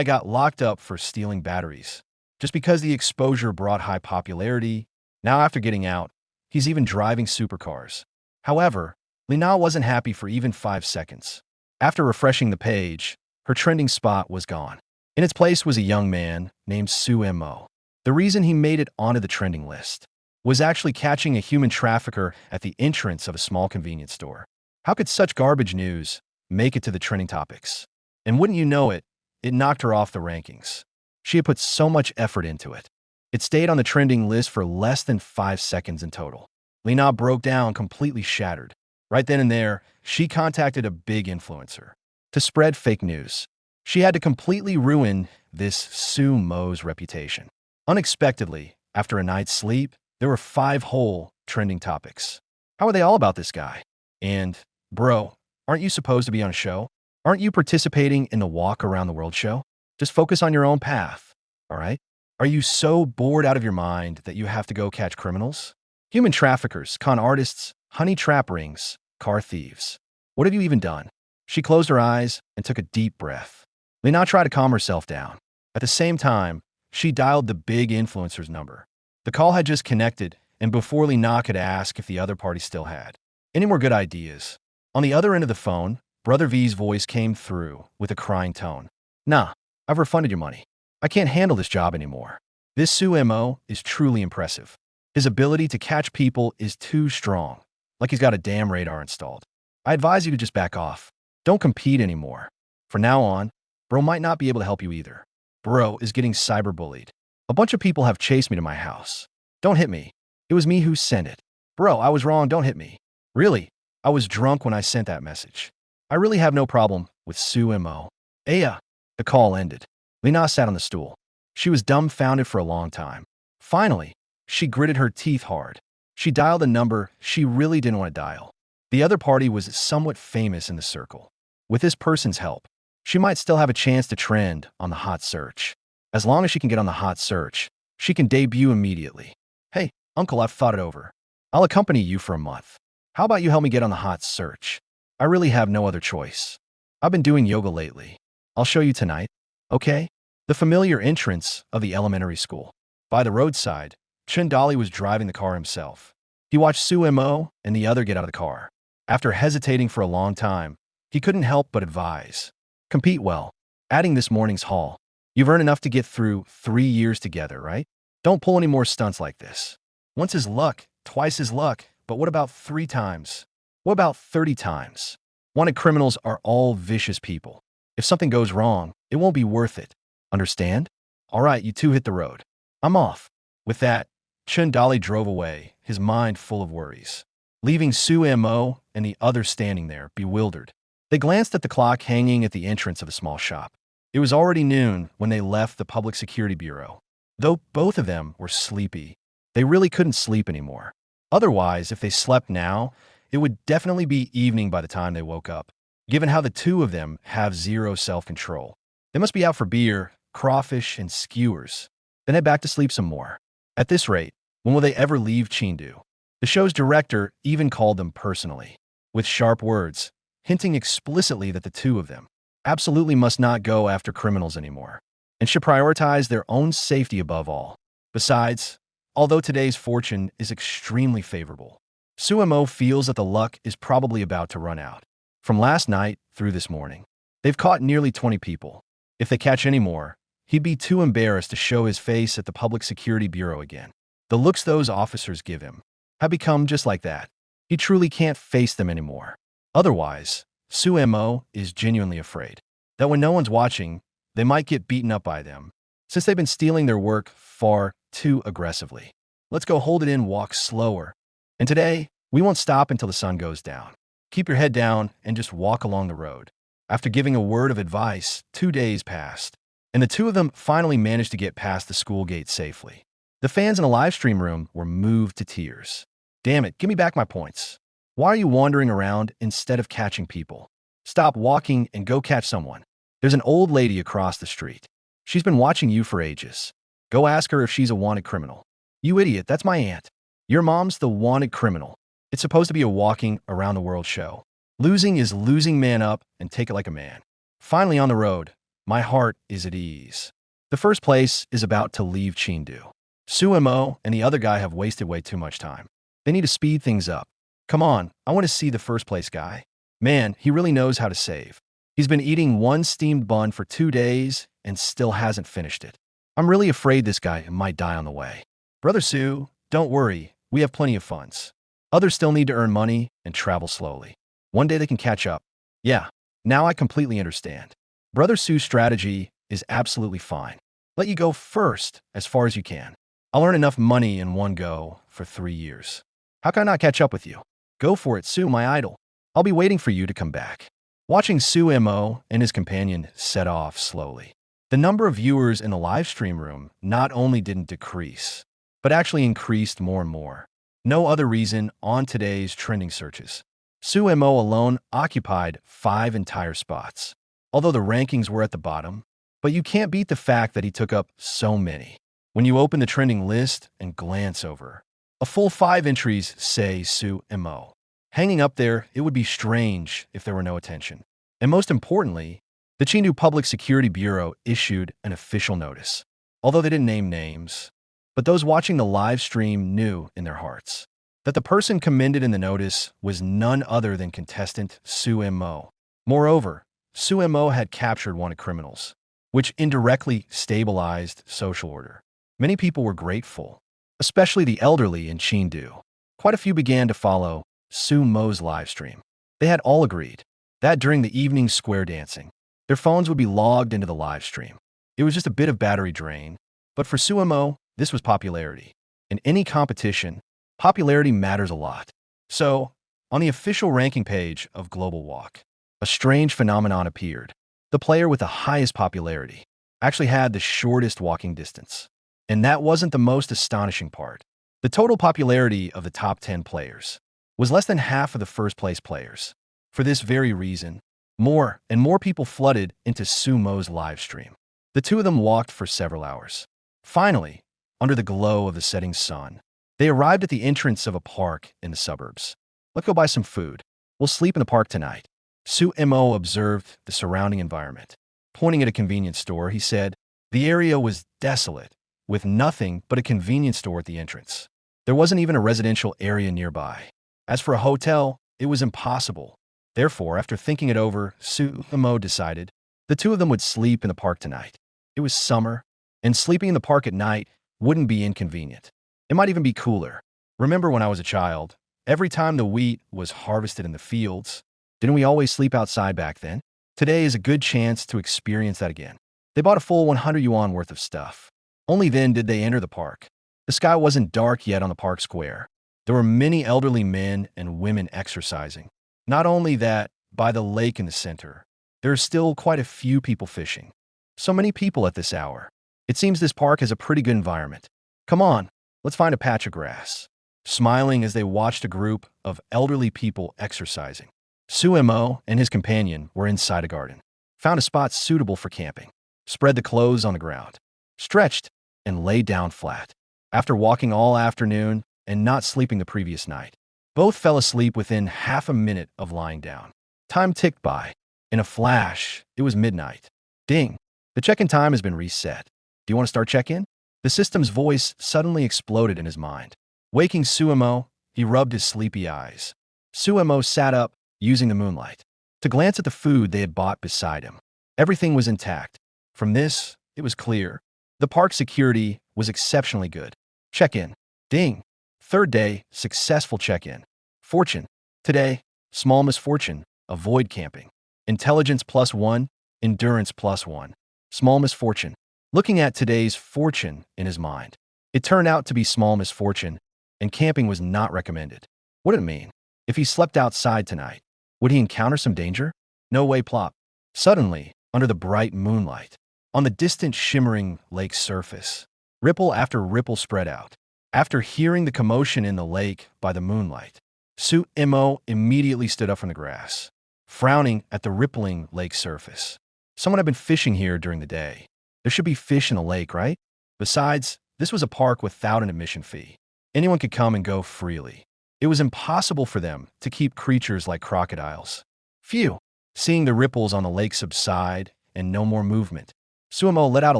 got locked up for stealing batteries. Just because the exposure brought high popularity, now after getting out, he's even driving supercars. However, Lina wasn't happy for even 5 seconds. After refreshing the page, her trending spot was gone. In its place was a young man named Sumo. The reason he made it onto the trending list was actually catching a human trafficker at the entrance of a small convenience store. How could such garbage news make it to the trending topics? And wouldn't you know it, it knocked her off the rankings. She had put so much effort into it. It stayed on the trending list for less than 5 seconds in total. Lina broke down, completely shattered. Right then and there, she contacted a big influencer to spread fake news. She had to completely ruin this Sumo's reputation. Unexpectedly, after a night's sleep, there were 5 whole trending topics. How are they all about this guy? And, bro, aren't you supposed to be on a show? Aren't you participating in the Walk Around the World show? Just focus on your own path, all right? Are you so bored out of your mind that you have to go catch criminals? Human traffickers, con artists, honey trap rings, car thieves. What have you even done? She closed her eyes and took a deep breath. Lena tried to calm herself down. At the same time, she dialed the big influencer's number. The call had just connected, and before Lena could ask if the other party still had any more good ideas, on the other end of the phone, Brother V's voice came through with a crying tone. Nah, I've refunded your money. I can't handle this job anymore. This Sue MO is truly impressive. His ability to catch people is too strong, like he's got a damn radar installed. I advise you to just back off. Don't compete anymore. From now on, bro might not be able to help you either. Bro is getting cyberbullied. A bunch of people have chased me to my house. Don't hit me. It was me who sent it. Bro, I was wrong, don't hit me. Really, I was drunk when I sent that message. I really have no problem with Sue MO. Aya. The call ended. Lena sat on the stool. She was dumbfounded for a long time. Finally, she gritted her teeth hard. She dialed a number she really didn't want to dial. The other party was somewhat famous in the circle. With this person's help, she might still have a chance to trend on the hot search. As long as she can get on the hot search, she can debut immediately. Hey, uncle, I've thought it over. I'll accompany you for a month. How about you help me get on the hot search? I really have no other choice. I've been doing yoga lately. I'll show you tonight, okay? The familiar entrance of the elementary school. By the roadside, Chindali was driving the car himself. He watched Sue MO and the other get out of the car. After hesitating for a long time, he couldn't help but advise. Compete well. Adding this morning's haul. You've earned enough to get through 3 years together, right? Don't pull any more stunts like this. Once is luck, twice is luck, but what about 3 times? What about 30 times? Wanted criminals are all vicious people. If something goes wrong, it won't be worth it. Understand? All right, you two hit the road. I'm off. With that, Chindali drove away, his mind full of worries, leaving Sue MO and the others standing there, bewildered. They glanced at the clock hanging at the entrance of a small shop. It was already noon when they left the Public Security Bureau. Though both of them were sleepy, they really couldn't sleep anymore. Otherwise, if they slept now, it would definitely be evening by the time they woke up. Given how the two of them have zero self-control, they must be out for beer, crawfish, and skewers, then head back to sleep some more. At this rate, when will they ever leave Chindu? The show's director even called them personally, with sharp words, hinting explicitly that the two of them absolutely must not go after criminals anymore, and should prioritize their own safety above all. Besides, although today's fortune is extremely favorable, Sue MO feels that the luck is probably about to run out. From last night through this morning, they've caught nearly 20 people. If they catch any more, he'd be too embarrassed to show his face at the Public Security Bureau again. The looks those officers give him have become just like that. He truly can't face them anymore. Otherwise, Sue MO is genuinely afraid that when no one's watching, they might get beaten up by them, since they've been stealing their work far too aggressively. Let's go hold it in, walk slower. And today, we won't stop until the sun goes down. Keep your head down and just walk along the road. After giving a word of advice, 2 days passed, and the two of them finally managed to get past the school gate safely. The fans in the live stream room were moved to tears. Damn it, give me back my points. Why are you wandering around instead of catching people? Stop walking and go catch someone. There's an old lady across the street. She's been watching you for ages. Go ask her if she's a wanted criminal. You idiot, that's my aunt. Your mom's the wanted criminal. It's supposed to be a walking around the world show. Losing is losing, man up and take it like a man. Finally on the road, my heart is at ease. The first place is about to leave Chindu. Sue MO and the other guy have wasted way too much time. They need to speed things up. Come on, I want to see the first place guy. Man, he really knows how to save. He's been eating one steamed bun for 2 days and still hasn't finished it. I'm really afraid this guy might die on the way. Brother Sue, don't worry, we have plenty of funds. Others still need to earn money and travel slowly. One day they can catch up. Yeah, now I completely understand. Brother Sue's strategy is absolutely fine. Let you go first as far as you can. I'll earn enough money in one go for 3 years. How can I not catch up with you? Go for it, Sue, my idol. I'll be waiting for you to come back. Watching Sue MO and his companion set off slowly. The number of viewers in the live stream room not only didn't decrease, but actually increased more and more. No other reason on today's trending searches. Sumo alone occupied 5 entire spots, although the rankings were at the bottom, but you can't beat the fact that he took up so many. When you open the trending list and glance over, a full 5 entries say Sumo. Hanging up there, it would be strange if there were no attention. And most importantly, the Chengdu Public Security Bureau issued an official notice, although they didn't name names. But those watching the live stream knew in their hearts that the person commended in the notice was none other than contestant Sumo. Moreover, Sumo had captured wanted criminals, which indirectly stabilized social order. Many people were grateful, especially the elderly in Chengdu. Quite a few began to follow Sumo's live stream. They had all agreed that during the evening square dancing, their phones would be logged into the live stream. It was just a bit of battery drain, but for Sumo, this was popularity. In any competition, popularity matters a lot. So, on the official ranking page of Global Walk, a strange phenomenon appeared. The player with the highest popularity actually had the shortest walking distance. And that wasn't the most astonishing part. The total popularity of the top 10 players was less than half of the first-place players. For this very reason, more and more people flooded into Sumo's live stream. The two of them walked for several hours. Finally, under the glow of the setting sun, they arrived at the entrance of a park in the suburbs. "Let's go buy some food. We'll sleep in the park tonight." Sumo observed the surrounding environment. Pointing at a convenience store, he said, the area was desolate, with nothing but a convenience store at the entrance. There wasn't even a residential area nearby. As for a hotel, it was impossible. Therefore, after thinking it over, Sumo decided the two of them would sleep in the park tonight. It was summer, and sleeping in the park at night wouldn't be inconvenient. It might even be cooler. Remember when I was a child, every time the wheat was harvested in the fields, didn't we always sleep outside back then? Today is a good chance to experience that again. They bought a full 100 yuan worth of stuff. Only then did they enter the park. The sky wasn't dark yet on the park square. There were many elderly men and women exercising. Not only that, by the lake in the center, there are still quite a few people fishing. So many people at this hour. It seems this park has a pretty good environment. Come on, let's find a patch of grass. Smiling as they watched a group of elderly people exercising, Sumo and his companion were inside a garden, found a spot suitable for camping, spread the clothes on the ground, stretched, and lay down flat. After walking all afternoon and not sleeping the previous night, both fell asleep within half a minute of lying down. Time ticked by. In a flash, it was midnight. Ding! The check-in time has been reset. Do you want to start check-in? The system's voice suddenly exploded in his mind. Waking Sumo, he rubbed his sleepy eyes. Sumo sat up, using the moonlight, to glance at the food they had bought beside him. Everything was intact. From this, it was clear. The park security was exceptionally good. Check-in. Ding! Third day, successful check-in. Fortune. Today, small misfortune. Avoid camping. Intelligence +1, endurance +1. Small misfortune. Looking at today's fortune in his mind, it turned out to be small misfortune, and camping was not recommended. What did it mean? If he slept outside tonight, would he encounter some danger? No way, plop. Suddenly, under the bright moonlight, on the distant shimmering lake surface, ripple after ripple spread out. After hearing the commotion in the lake by the moonlight, Sumo immediately stood up from the grass, frowning at the rippling lake surface. Someone had been fishing here during the day. There should be fish in the lake, right? Besides, this was a park without an admission fee. Anyone could come and go freely. It was impossible for them to keep creatures like crocodiles. Phew! Seeing the ripples on the lake subside and no more movement, Sumo let out a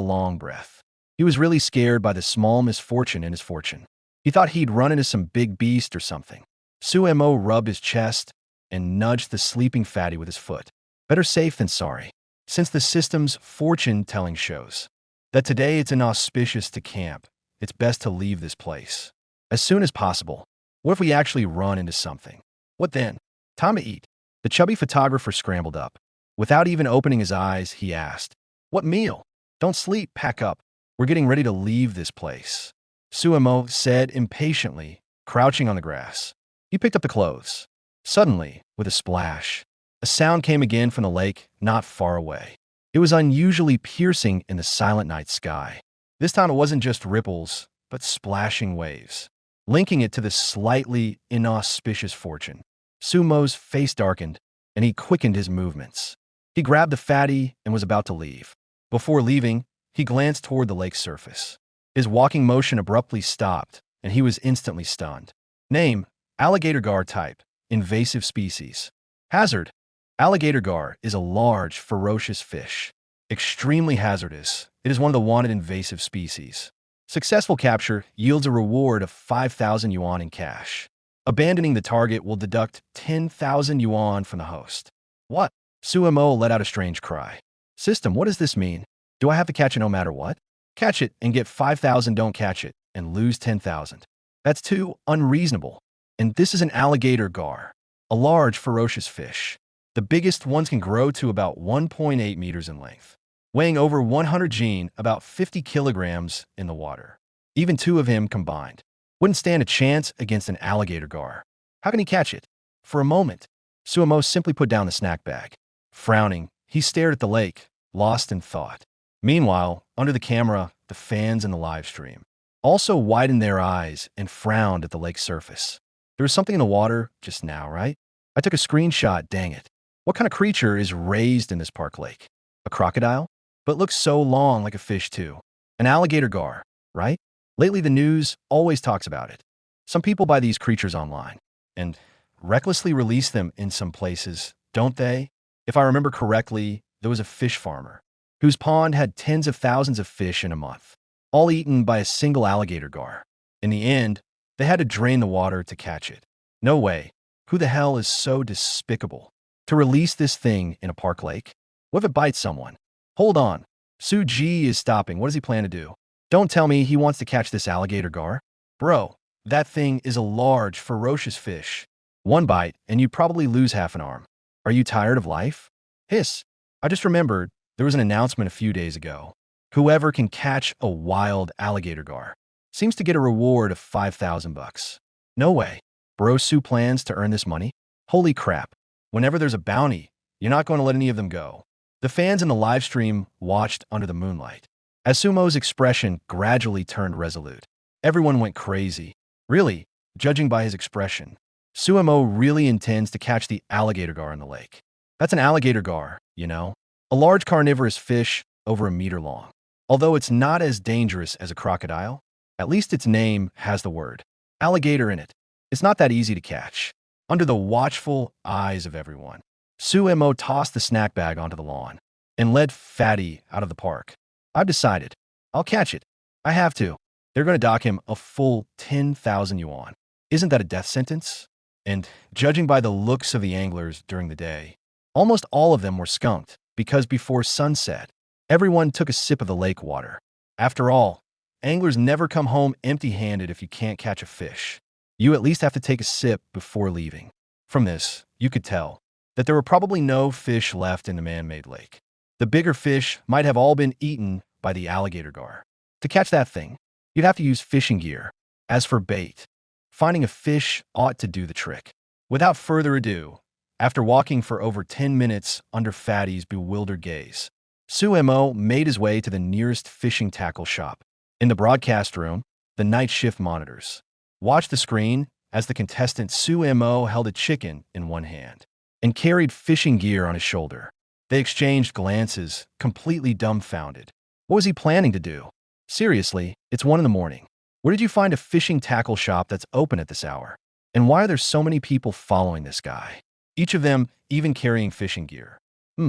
long breath. He was really scared by the small misfortune in his fortune. He thought he'd run into some big beast or something. Sumo rubbed his chest and nudged the sleeping fatty with his foot. Better safe than sorry. Since the system's fortune-telling shows that today it's inauspicious to camp, it's best to leave this place as soon as possible. What if we actually run into something? What then? Time to eat. The chubby photographer scrambled up. Without even opening his eyes, he asked, "What meal? Don't sleep, pack up. We're getting ready to leave this place," Sumo said impatiently, crouching on the grass. He picked up the clothes. Suddenly, with a splash, a sound came again from the lake not far away. It was unusually piercing in the silent night sky. This time it wasn't just ripples, but splashing waves. linking it to the slightly inauspicious fortune. Sumo's face darkened, and he quickened his movements. He grabbed the fatty and was about to leave. Before leaving, he glanced toward the lake's surface. His walking motion abruptly stopped, and he was instantly stunned. Name: alligator gar type, invasive species. Hazard: alligator gar is a large, ferocious fish. Extremely hazardous, it is one of the wanted invasive species. Successful capture yields a reward of 5,000 yuan in cash. Abandoning the target will deduct 10,000 yuan from the host. What? Sumo let out a strange cry. System, what does this mean? Do I have to catch it no matter what? Catch it and get 5,000, don't catch it and lose 10,000. That's too unreasonable. And this is an alligator gar, a large, ferocious fish. The biggest ones can grow to about 1.8 meters in length, weighing over 100 gene, about 50 kilograms in the water. Even two of him combined wouldn't stand a chance against an alligator gar. How can he catch it? For a moment, Sumo simply put down the snack bag. Frowning, he stared at the lake, lost in thought. Meanwhile, under the camera, the fans in the live stream also widened their eyes and frowned at the lake's surface. There was something in the water just now, right? I took a screenshot, dang it. What kind of creature is raised in this park lake? A crocodile? But looks so long like a fish too. An alligator gar, right? Lately the news always talks about it. Some people buy these creatures online and recklessly release them in some places, don't they? If I remember correctly, there was a fish farmer whose pond had tens of thousands of fish in a month, all eaten by a single alligator gar. In the end, they had to drain the water to catch it. No way. Who the hell is so despicable to release this thing in a park lake? What if it bites someone? Hold on. Su Ji is stopping. What does he plan to do? Don't tell me he wants to catch this alligator gar. Bro, that thing is a large, ferocious fish. One bite, and you'd probably lose half an arm. Are you tired of life? Hiss. I just remembered there was an announcement a few days ago. Whoever can catch a wild alligator gar seems to get a reward of 5,000 bucks. No way. Bro Su plans to earn this money? Holy crap. Whenever there's a bounty, you're not going to let any of them go. The fans in the live stream watched under the moonlight as Sumo's expression gradually turned resolute. Everyone went crazy. Really, judging by his expression, Sumo really intends to catch the alligator gar in the lake. That's an alligator gar, you know? A large carnivorous fish over a meter long. Although it's not as dangerous as a crocodile, at least its name has the word alligator in it. It's not that easy to catch. Under the watchful eyes of everyone, Sumo tossed the snack bag onto the lawn and led Fatty out of the park. I've decided. I'll catch it. I have to. They're going to dock him a full 10,000 yuan. Isn't that a death sentence? And judging by the looks of the anglers during the day, almost all of them were skunked because before sunset, everyone took a sip of the lake water. After all, anglers never come home empty-handed if you can't catch a fish. You at least have to take a sip before leaving. From this, you could tell that there were probably no fish left in the man-made lake. The bigger fish might have all been eaten by the alligator gar. To catch that thing, you'd have to use fishing gear. As for bait, finding a fish ought to do the trick. Without further ado, after walking for over 10 minutes under Fatty's bewildered gaze, Sumo made his way to the nearest fishing tackle shop. In the broadcast room, the night shift monitors watched the screen as the contestant Sumo held a chicken in one hand and carried fishing gear on his shoulder. They exchanged glances, completely dumbfounded. What was he planning to do? Seriously, it's 1 in the morning. Where did you find a fishing tackle shop that's open at this hour? And why are there so many people following this guy? Each of them even carrying fishing gear.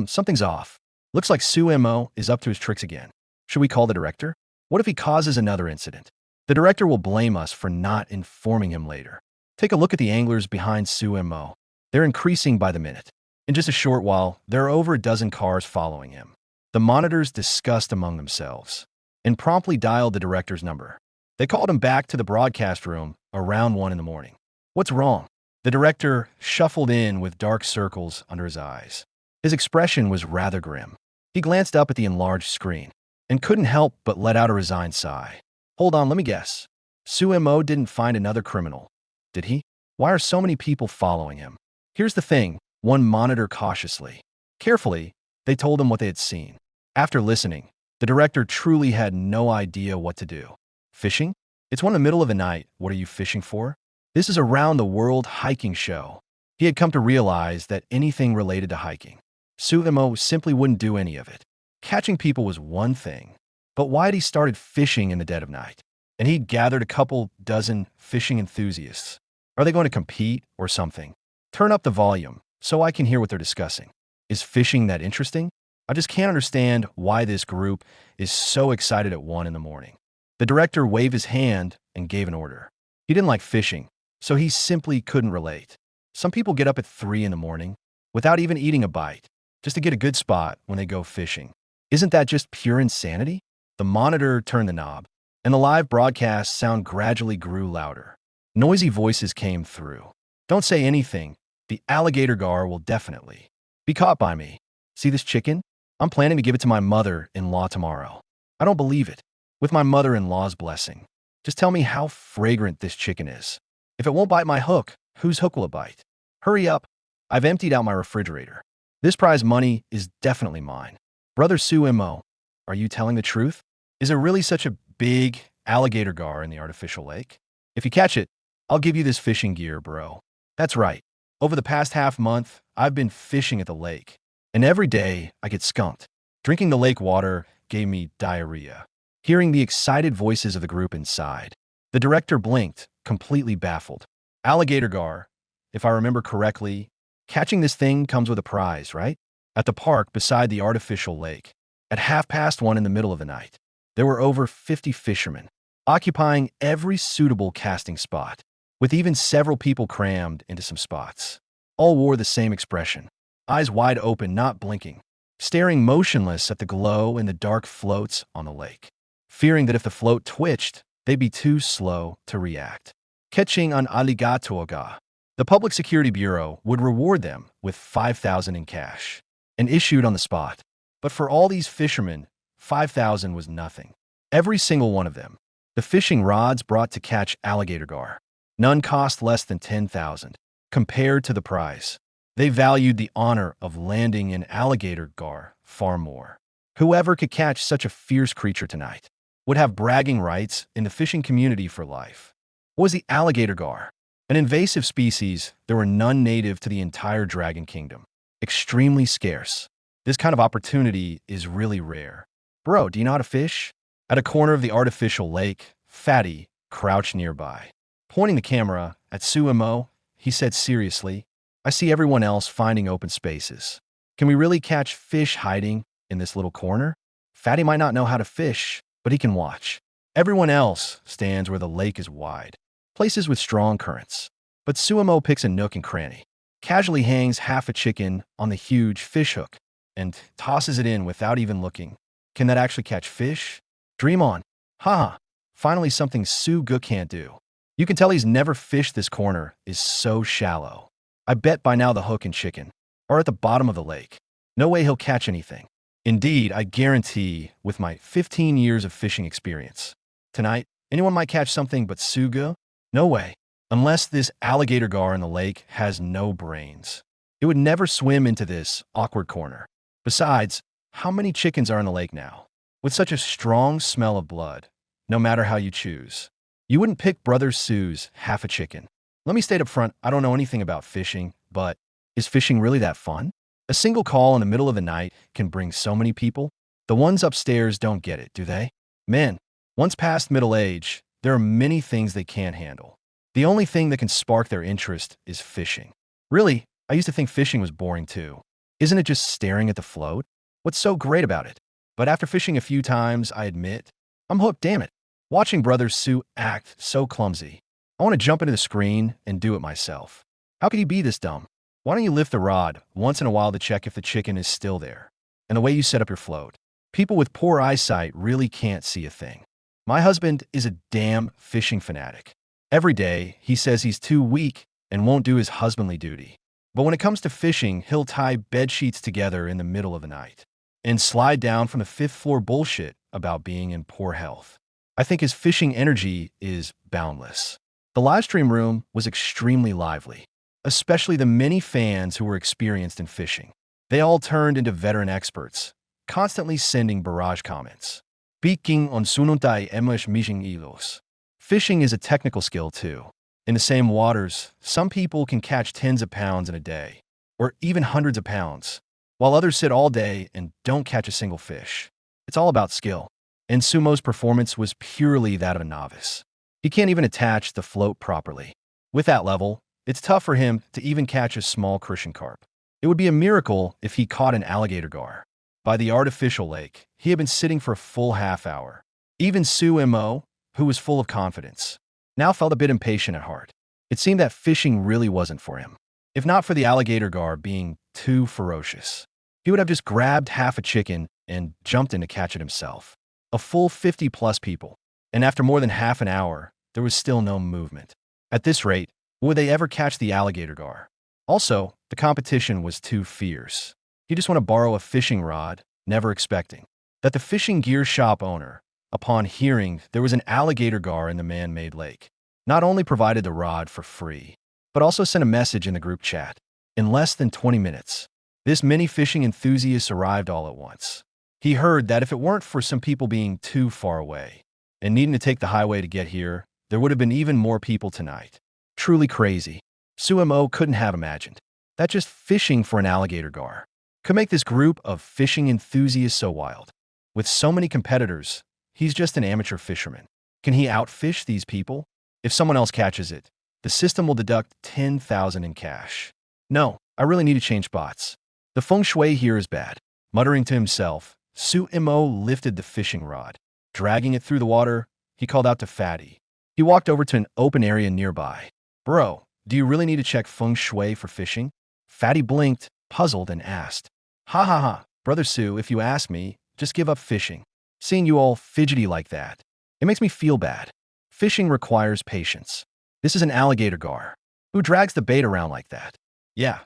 Something's off. Looks like Sumo is up to his tricks again. Should we call the director? What if he causes another incident? The director will blame us for not informing him later. Take a look at the anglers behind Sumo. They're increasing by the minute. In just a short while, there are over a dozen cars following him. The monitors discussed among themselves and promptly dialed the director's number. They called him back to the broadcast room around 1 in the morning. What's wrong? The director shuffled in with dark circles under his eyes. His expression was rather grim. He glanced up at the enlarged screen and couldn't help but let out a resigned sigh. Hold on, let me guess. Sumo didn't find another criminal, did he? Why are so many people following him? Here's the thing, one monitor cautiously. Carefully, they told him what they had seen. After listening, the director truly had no idea what to do. Fishing? It's one in the middle of the night. What are you fishing for? This is a round-the-world hiking show. He had come to realize that anything related to hiking, Suimo simply wouldn't do any of it. Catching people was one thing, but why had he started fishing in the dead of night? And he'd gathered a couple dozen fishing enthusiasts. Are they going to compete or something? Turn up the volume so I can hear what they're discussing. Is fishing that interesting? I just can't understand why this group is so excited at 1 in the morning. The director waved his hand and gave an order. He didn't like fishing, so he simply couldn't relate. Some people get up at 3 in the morning without even eating a bite, just to get a good spot when they go fishing. Isn't that just pure insanity? The monitor turned the knob, and the live broadcast sound gradually grew louder. Noisy voices came through. Don't say anything. The alligator gar will definitely be caught by me. See this chicken? I'm planning to give it to my mother-in-law tomorrow. I don't believe it. With my mother-in-law's blessing. Just tell me how fragrant this chicken is. If it won't bite my hook, whose hook will it bite? Hurry up. I've emptied out my refrigerator. This prize money is definitely mine. Brother Suimo, are you telling the truth? Is there really such a big alligator gar in the artificial lake? If you catch it, I'll give you this fishing gear, bro. That's right. Over the past half-month, I've been fishing at the lake. And every day, I get skunked. Drinking the lake water gave me diarrhea. Hearing the excited voices of the group inside, the director blinked, completely baffled. Alligator gar, if I remember correctly, catching this thing comes with a prize, right? At the park beside the artificial lake, at 1:30 in the middle of the night, there were over 50 fishermen, occupying every suitable casting spot, with even several people crammed into some spots. All wore the same expression, eyes wide open, not blinking, staring motionless at the glow in the dark floats on the lake, fearing that if the float twitched, they'd be too slow to react. Catching an alligator gar, the Public Security Bureau would reward them with $5,000 in cash, and issued on the spot. But for all these fishermen, $5,000 was nothing. Every single one of them. The fishing rods brought to catch alligator gar, none cost less than $10,000, compared to the prize. They valued the honor of landing an alligator gar far more. Whoever could catch such a fierce creature tonight would have bragging rights in the fishing community for life. What was the alligator gar? An invasive species, there were none native to the entire dragon kingdom. Extremely scarce. This kind of opportunity is really rare. Bro, do you know how to fish? At a corner of the artificial lake, Fatty crouched nearby. Pointing the camera at Suimo, he said seriously, I see everyone else finding open spaces. Can we really catch fish hiding in this little corner? Fatty might not know how to fish, but he can watch. Everyone else stands where the lake is wide, places with strong currents. But Suimo picks a nook and cranny, casually hangs half a chicken on the huge fish hook, and tosses it in without even looking. Can that actually catch fish? Dream on. Haha. Finally something Suga can't do. You can tell he's never fished. This corner is so shallow. I bet by now the hook and chicken are at the bottom of the lake. No way he'll catch anything. Indeed, I guarantee, with my 15 years of fishing experience, tonight, anyone might catch something but Suga? No way. Unless this alligator gar in the lake has no brains. It would never swim into this awkward corner. Besides, how many chickens are in the lake now? With such a strong smell of blood, no matter how you choose. You wouldn't pick Brother Sue's half a chicken. Let me state up front, I don't know anything about fishing, but is fishing really that fun? A single call in the middle of the night can bring so many people. The ones upstairs don't get it, do they? Men, once past middle age, there are many things they can't handle. The only thing that can spark their interest is fishing. Really, I used to think fishing was boring too. Isn't it just staring at the float? What's so great about it? But after fishing a few times, I admit, I'm hooked, damn it. Watching Brother Sue act so clumsy. I want to jump into the screen and do it myself. How could you be this dumb? Why don't you lift the rod once in a while to check if the chicken is still there? And the way you set up your float. People with poor eyesight really can't see a thing. My husband is a damn fishing fanatic. Every day, he says he's too weak and won't do his husbandly duty. But when it comes to fishing, he'll tie bed sheets together in the middle of the night and slide down from the 5th floor bullshit about being in poor health. I think his fishing energy is boundless. The livestream room was extremely lively, especially the many fans who were experienced in fishing. They all turned into veteran experts, constantly sending barrage comments. Speaking on sununtai emas mishing ilos. Fishing is a technical skill too. In the same waters, some people can catch tens of pounds in a day, or even hundreds of pounds, while others sit all day and don't catch a single fish. It's all about skill. And Sumo's performance was purely that of a novice. He can't even attach the float properly. With that level, it's tough for him to even catch a small Christian carp. It would be a miracle if he caught an alligator gar. By the artificial lake, he had been sitting for a full half hour. Even Sumo, who was full of confidence, now felt a bit impatient at heart. It seemed that fishing really wasn't for him. If not for the alligator gar being too ferocious, he would have just grabbed half a chicken and jumped in to catch it himself. A full 50-plus people, and after more than half an hour, there was still no movement. At this rate, would they ever catch the alligator gar? Also, the competition was too fierce. He just want to borrow a fishing rod, never expecting that the fishing gear shop owner, upon hearing there was an alligator gar in the man-made lake, not only provided the rod for free, but also sent a message in the group chat. In less than 20 minutes, this many fishing enthusiasts arrived all at once. He heard that if it weren't for some people being too far away and needing to take the highway to get here, there would have been even more people tonight. Truly crazy. Sumo couldn't have imagined that just fishing for an alligator gar could make this group of fishing enthusiasts so wild. With so many competitors, he's just an amateur fisherman. Can he outfish these people? If someone else catches it, the system will deduct 10,000 in cash. No, I really need to change spots. The feng shui here is bad. Muttering to himself, Sumo lifted the fishing rod. Dragging it through the water, he called out to Fatty. He walked over to an open area nearby. Bro, do you really need to check feng shui for fishing? Fatty blinked, puzzled, and asked. Ha ha ha, Brother Sue, if you ask me, just give up fishing. Seeing you all fidgety like that, it makes me feel bad. Fishing requires patience. This is an alligator gar. Who drags the bait around like that? Yeah.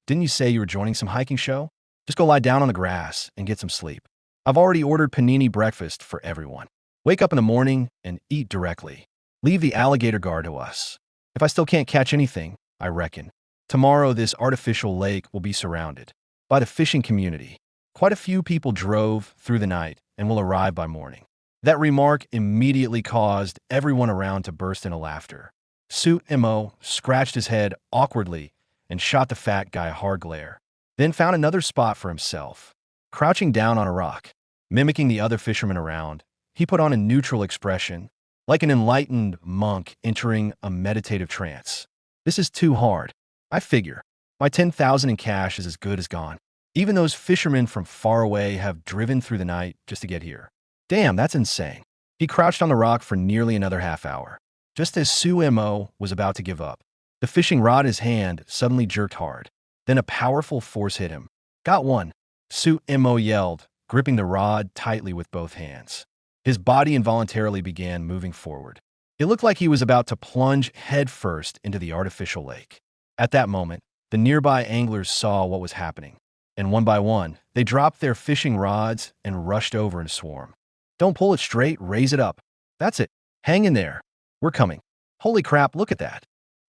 Didn't you say you were joining some hiking show? Just go lie down on the grass and get some sleep. I've already ordered panini breakfast for everyone. Wake up in the morning and eat directly. Leave the alligator gar to us. If I still can't catch anything, I reckon tomorrow this artificial lake will be surrounded by the fishing community. Quite a few people drove through the night and will arrive by morning. That remark immediately caused everyone around to burst into laughter. Sumo scratched his head awkwardly and shot the fat guy a hard glare, then found another spot for himself. Crouching down on a rock, mimicking the other fishermen around, he put on a neutral expression, like an enlightened monk entering a meditative trance. This is too hard. I figure my 10,000 in cash is as good as gone. Even those fishermen from far away have driven through the night just to get here. Damn, that's insane. He crouched on the rock for nearly another half hour. Just as Sumo was about to give up, the fishing rod in his hand suddenly jerked hard. Then a powerful force hit him. Got one, Sumo yelled, gripping the rod tightly with both hands. His body involuntarily began moving forward. It looked like he was about to plunge headfirst into the artificial lake. At that moment, the nearby anglers saw what was happening, and one by one, they dropped their fishing rods and rushed over in a swarm. Don't pull it straight, raise it up. That's it. Hang in there. We're coming. Holy crap, look at that.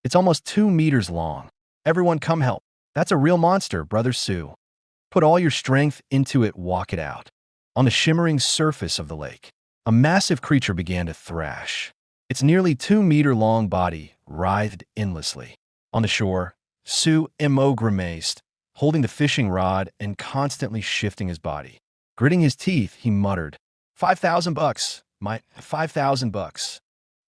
It's almost 2 meters long. Everyone come help. That's a real monster, Brother Sue. Put all your strength into it, walk it out. On the shimmering surface of the lake, a massive creature began to thrash. Its nearly 2-meter-long body writhed endlessly. On the shore, Sumo grimaced, holding the fishing rod and constantly shifting his body. Gritting his teeth, he muttered, $5,000, my $5,000.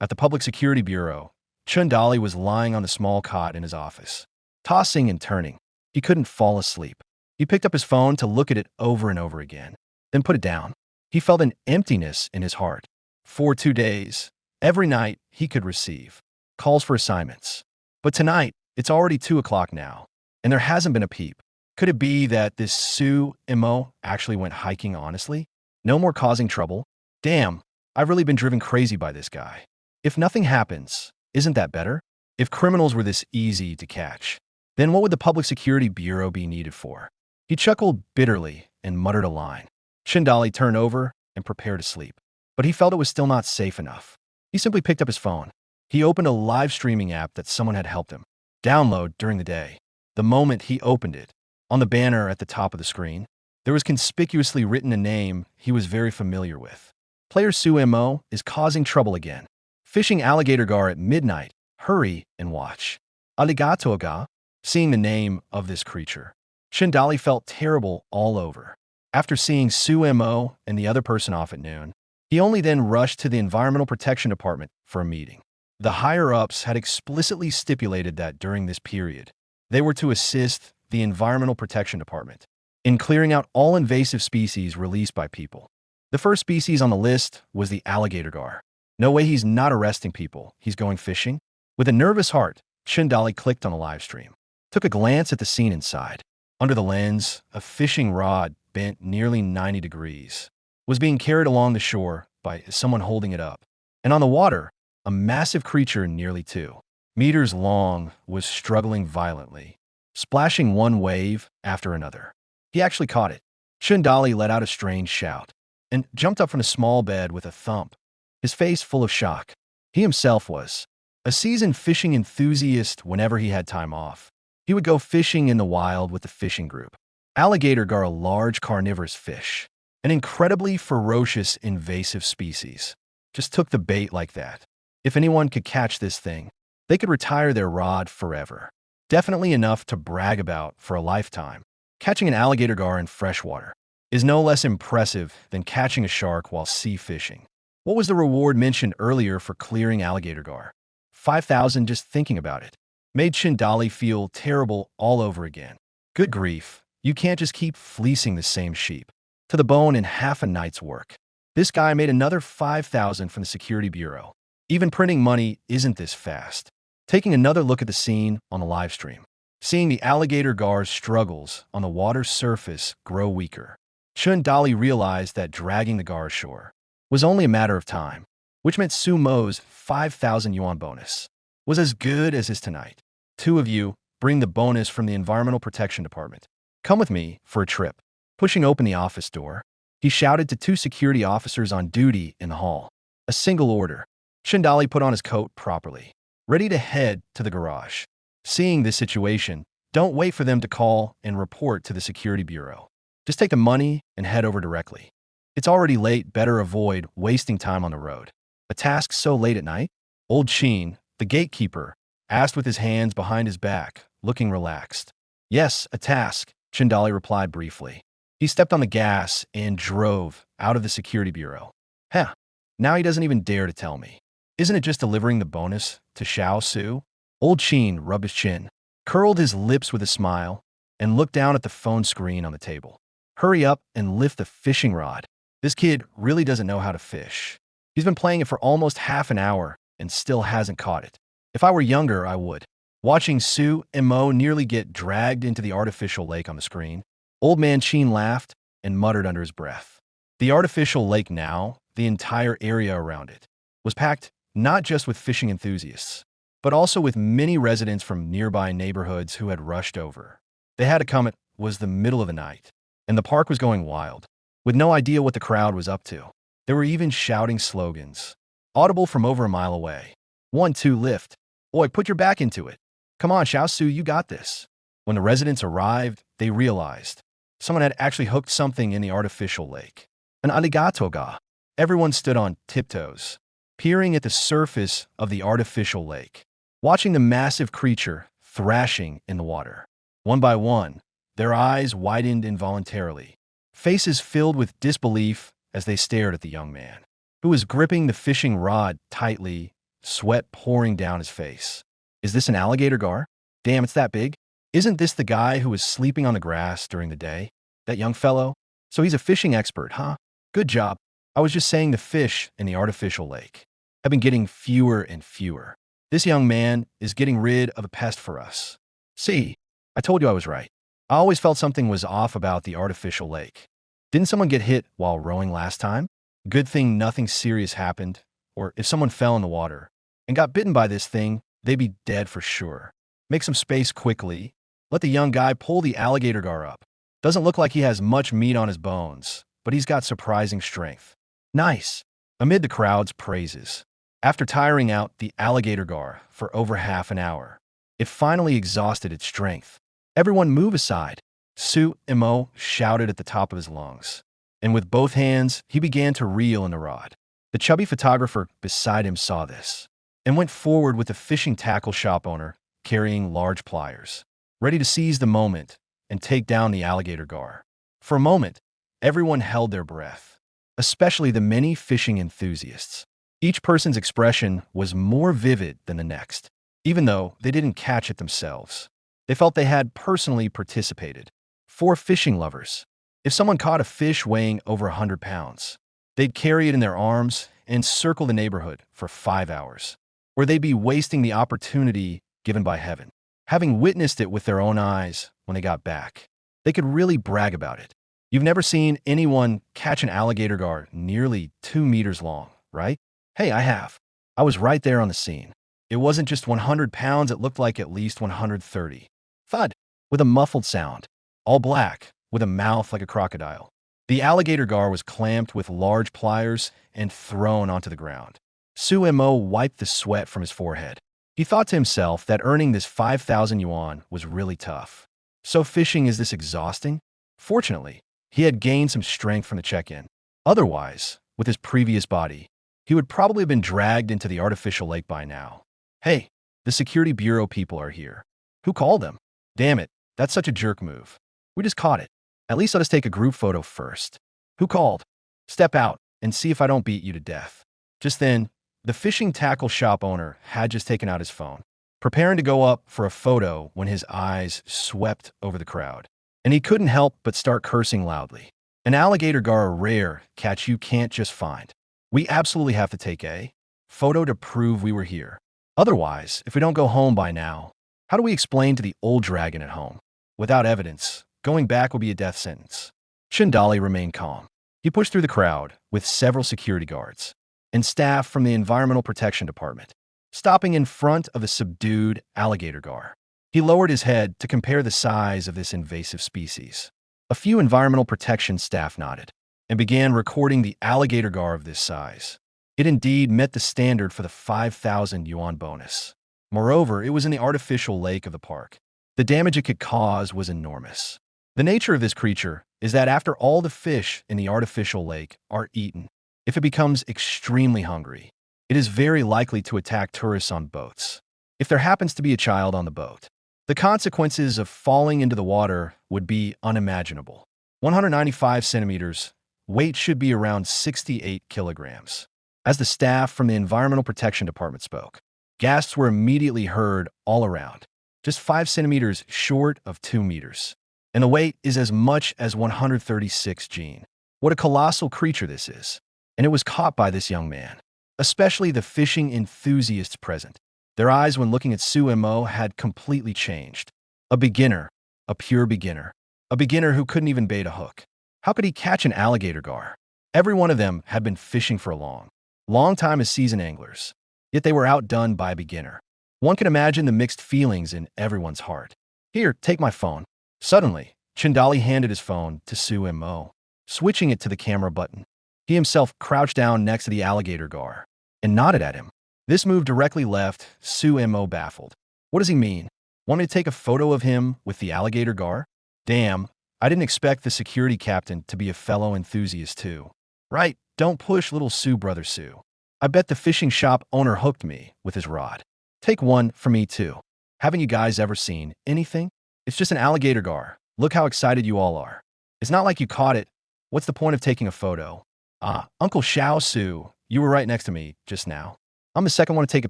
At the Public Security Bureau, Chundali was lying on the small cot in his office, tossing and turning. He couldn't fall asleep. He picked up his phone to look at it over and over again, then put it down. He felt an emptiness in his heart. For 2 days, every night he could receive calls for assignments. But tonight, it's already 2 o'clock now, and there hasn't been a peep. Could it be that this Sumo actually went hiking honestly? No more causing trouble? Damn, I've really been driven crazy by this guy. If nothing happens, isn't that better? If criminals were this easy to catch, then what would the Public Security Bureau be needed for? He chuckled bitterly and muttered a line. Chundali turned over and prepared to sleep, but he felt it was still not safe enough. He simply picked up his phone. He opened a live streaming app that someone had helped him download during the day. The moment he opened it, on the banner at the top of the screen, there was conspicuously written a name he was very familiar with. Player Sumo is causing trouble again. Fishing alligator gar at midnight. Hurry and watch. Alligator ga. Seeing the name of this creature, Shindali felt terrible all over. After seeing Sue Mo and the other person off at noon, he only then rushed to the Environmental Protection Department for a meeting. The higher-ups had explicitly stipulated that during this period, they were to assist the Environmental Protection Department in clearing out all invasive species released by people. The first species on the list was the alligator gar. No way he's not arresting people. He's going fishing. With a nervous heart, Shindali clicked on the live stream. Took a glance at the scene inside. Under the lens, a fishing rod bent nearly 90 degrees was being carried along the shore by someone holding it up. And on the water, a massive creature nearly 2 meters long was struggling violently, splashing one wave after another. He actually caught it. Shindali let out a strange shout and jumped up from a small bed with a thump, his face full of shock. He himself was a seasoned fishing enthusiast. Whenever he had time off, he would go fishing in the wild with the fishing group. Alligator gar, a large carnivorous fish, an incredibly ferocious invasive species, just took the bait like that. If anyone could catch this thing, they could retire their rod forever. Definitely enough to brag about for a lifetime. Catching an alligator gar in freshwater is no less impressive than catching a shark while sea fishing. What was the reward mentioned earlier for clearing alligator gar? 5,000. Just thinking about it made Shindali feel terrible all over again. Good grief, you can't just keep fleecing the same sheep to the bone in half a night's work. This guy made another 5,000 from the security bureau. Even printing money isn't this fast. Taking another look at the scene on the live stream, seeing the alligator gar's struggles on the water's surface grow weaker, Shindali realized that dragging the gar ashore was only a matter of time, which meant Sumo's 5,000 yuan bonus was as good as his tonight. 2 of you bring the bonus from the Environmental Protection Department. Come with me for a trip. Pushing open the office door, he shouted to 2 security officers on duty in the hall. A single order. Shindali put on his coat properly, ready to head to the garage. Seeing this situation, don't wait for them to call and report to the security bureau. Just take the money and head over directly. It's already late, better avoid wasting time on the road. A task so late at night? Old Sheen, the gatekeeper, asked with his hands behind his back, looking relaxed. Yes, a task, Shindali replied briefly. He stepped on the gas and drove out of the security bureau. Huh, now he doesn't even dare to tell me. Isn't it just delivering the bonus to Xiao Su? Old Sheen rubbed his chin, curled his lips with a smile, and looked down at the phone screen on the table. Hurry up and lift the fishing rod. This kid really doesn't know how to fish. He's been playing it for almost half an hour and still hasn't caught it. If I were younger, I would. Watching Sue and Mo nearly get dragged into the artificial lake on the screen, Old Man Sheen laughed and muttered under his breath. The artificial lake now, the entire area around it, was packed not just with fishing enthusiasts, but also with many residents from nearby neighborhoods who had rushed over. They had to come. It was the middle of the night, and the park was going wild, with no idea what the crowd was up to. They were even shouting slogans, audible from over a mile away. 1, 2, lift. Oi, put your back into it. Come on, Xiao Su, you got this. When the residents arrived, they realized someone had actually hooked something in the artificial lake. An alligator ga. Everyone stood on tiptoes, peering at the surface of the artificial lake, watching the massive creature thrashing in the water. One by one, their eyes widened involuntarily, faces filled with disbelief as they stared at the young man, who was gripping the fishing rod tightly, sweat pouring down his face. Is this an alligator gar? Damn, it's that big. Isn't this the guy who was sleeping on the grass during the day? That young fellow? So he's a fishing expert, huh? Good job. I was just saying the fish in the artificial lake have been getting fewer and fewer. This young man is getting rid of a pest for us. See, I told you I was right. I always felt something was off about the artificial lake. Didn't someone get hit while rowing last time? Good thing nothing serious happened, or if someone fell in the water and got bitten by this thing, they'd be dead for sure. Make some space quickly. Let the young guy pull the alligator gar up. Doesn't look like he has much meat on his bones, but he's got surprising strength. Nice. Amid the crowd's praises, after tiring out the alligator gar for over half an hour, it finally exhausted its strength. Everyone move aside, Su Imo shouted at the top of his lungs, and with both hands, he began to reel in the rod. The chubby photographer beside him saw this and went forward with the fishing tackle shop owner carrying large pliers, ready to seize the moment and take down the alligator gar. For a moment, everyone held their breath, especially the many fishing enthusiasts. Each person's expression was more vivid than the next, even though they didn't catch it themselves. They felt they had personally participated. For fishing lovers, if someone caught a fish weighing over 100 pounds, they'd carry it in their arms and circle the neighborhood for 5 hours, or they'd be wasting the opportunity given by heaven. Having witnessed it with their own eyes when they got back, they could really brag about it. You've never seen anyone catch an alligator gar nearly 2 meters long, right? Hey, I have. I was right there on the scene. It wasn't just 100 pounds, it looked like at least 130. Thud, with a muffled sound, all black, with a mouth like a crocodile. The alligator gar was clamped with large pliers and thrown onto the ground. Suemo wiped the sweat from his forehead. He thought to himself that earning this 5,000 yuan was really tough. So fishing is this exhausting? Fortunately, he had gained some strength from the check-in. Otherwise, with his previous body, he would probably have been dragged into the artificial lake by now. Hey, the security bureau people are here. Who called them? Damn it, that's such a jerk move. We just caught it. At least let us take a group photo first. Who called? Step out and see if I don't beat you to death. Just then, the fishing tackle shop owner had just taken out his phone, preparing to go up for a photo when his eyes swept over the crowd. And he couldn't help but start cursing loudly. An alligator gar, a rare catch you can't just find. We absolutely have to take a photo to prove we were here. Otherwise, if we don't go home by now, how do we explain to the old dragon at home? Without evidence, going back will be a death sentence. Shindali remained calm. He pushed through the crowd with several security guards and staff from the Environmental Protection Department, stopping in front of the subdued alligator gar. He lowered his head to compare the size of this invasive species. A few environmental protection staff nodded and began recording the alligator gar of this size. It indeed met the standard for the 5,000 yuan bonus. Moreover, it was in the artificial lake of the park. The damage it could cause was enormous. The nature of this creature is that after all the fish in the artificial lake are eaten, if it becomes extremely hungry, it is very likely to attack tourists on boats. If there happens to be a child on the boat, the consequences of falling into the water would be unimaginable. 195 centimeters, weight should be around 68 kilograms. As the staff from the Environmental Protection Department spoke, gasps were immediately heard all around, just 5 centimeters short of 2 meters. And the weight is as much as 136 gene. What a colossal creature this is. And it was caught by this young man, especially the fishing enthusiasts present. Their eyes when looking at Suemo had completely changed. A beginner, a pure beginner, a beginner who couldn't even bait a hook. How could he catch an alligator gar? Every one of them had been fishing for a long time as seasoned anglers, yet they were outdone by a beginner. One can imagine the mixed feelings in everyone's heart. Here, take my phone. Suddenly, Chindali handed his phone to Suemo, switching it to the camera button. He himself crouched down next to the alligator gar and nodded at him. This move directly left Suemo baffled. What does he mean? Want me to take a photo of him with the alligator gar? Damn, I didn't expect the security captain to be a fellow enthusiast too. Right, don't push little Sue, brother Sue. I bet the fishing shop owner hooked me with his rod. Take one for me too. Haven't you guys ever seen anything? It's just an alligator gar. Look how excited you all are. It's not like you caught it. What's the point of taking a photo? Ah, Uncle Xiao Su, you were right next to me just now. I'm the second one to take a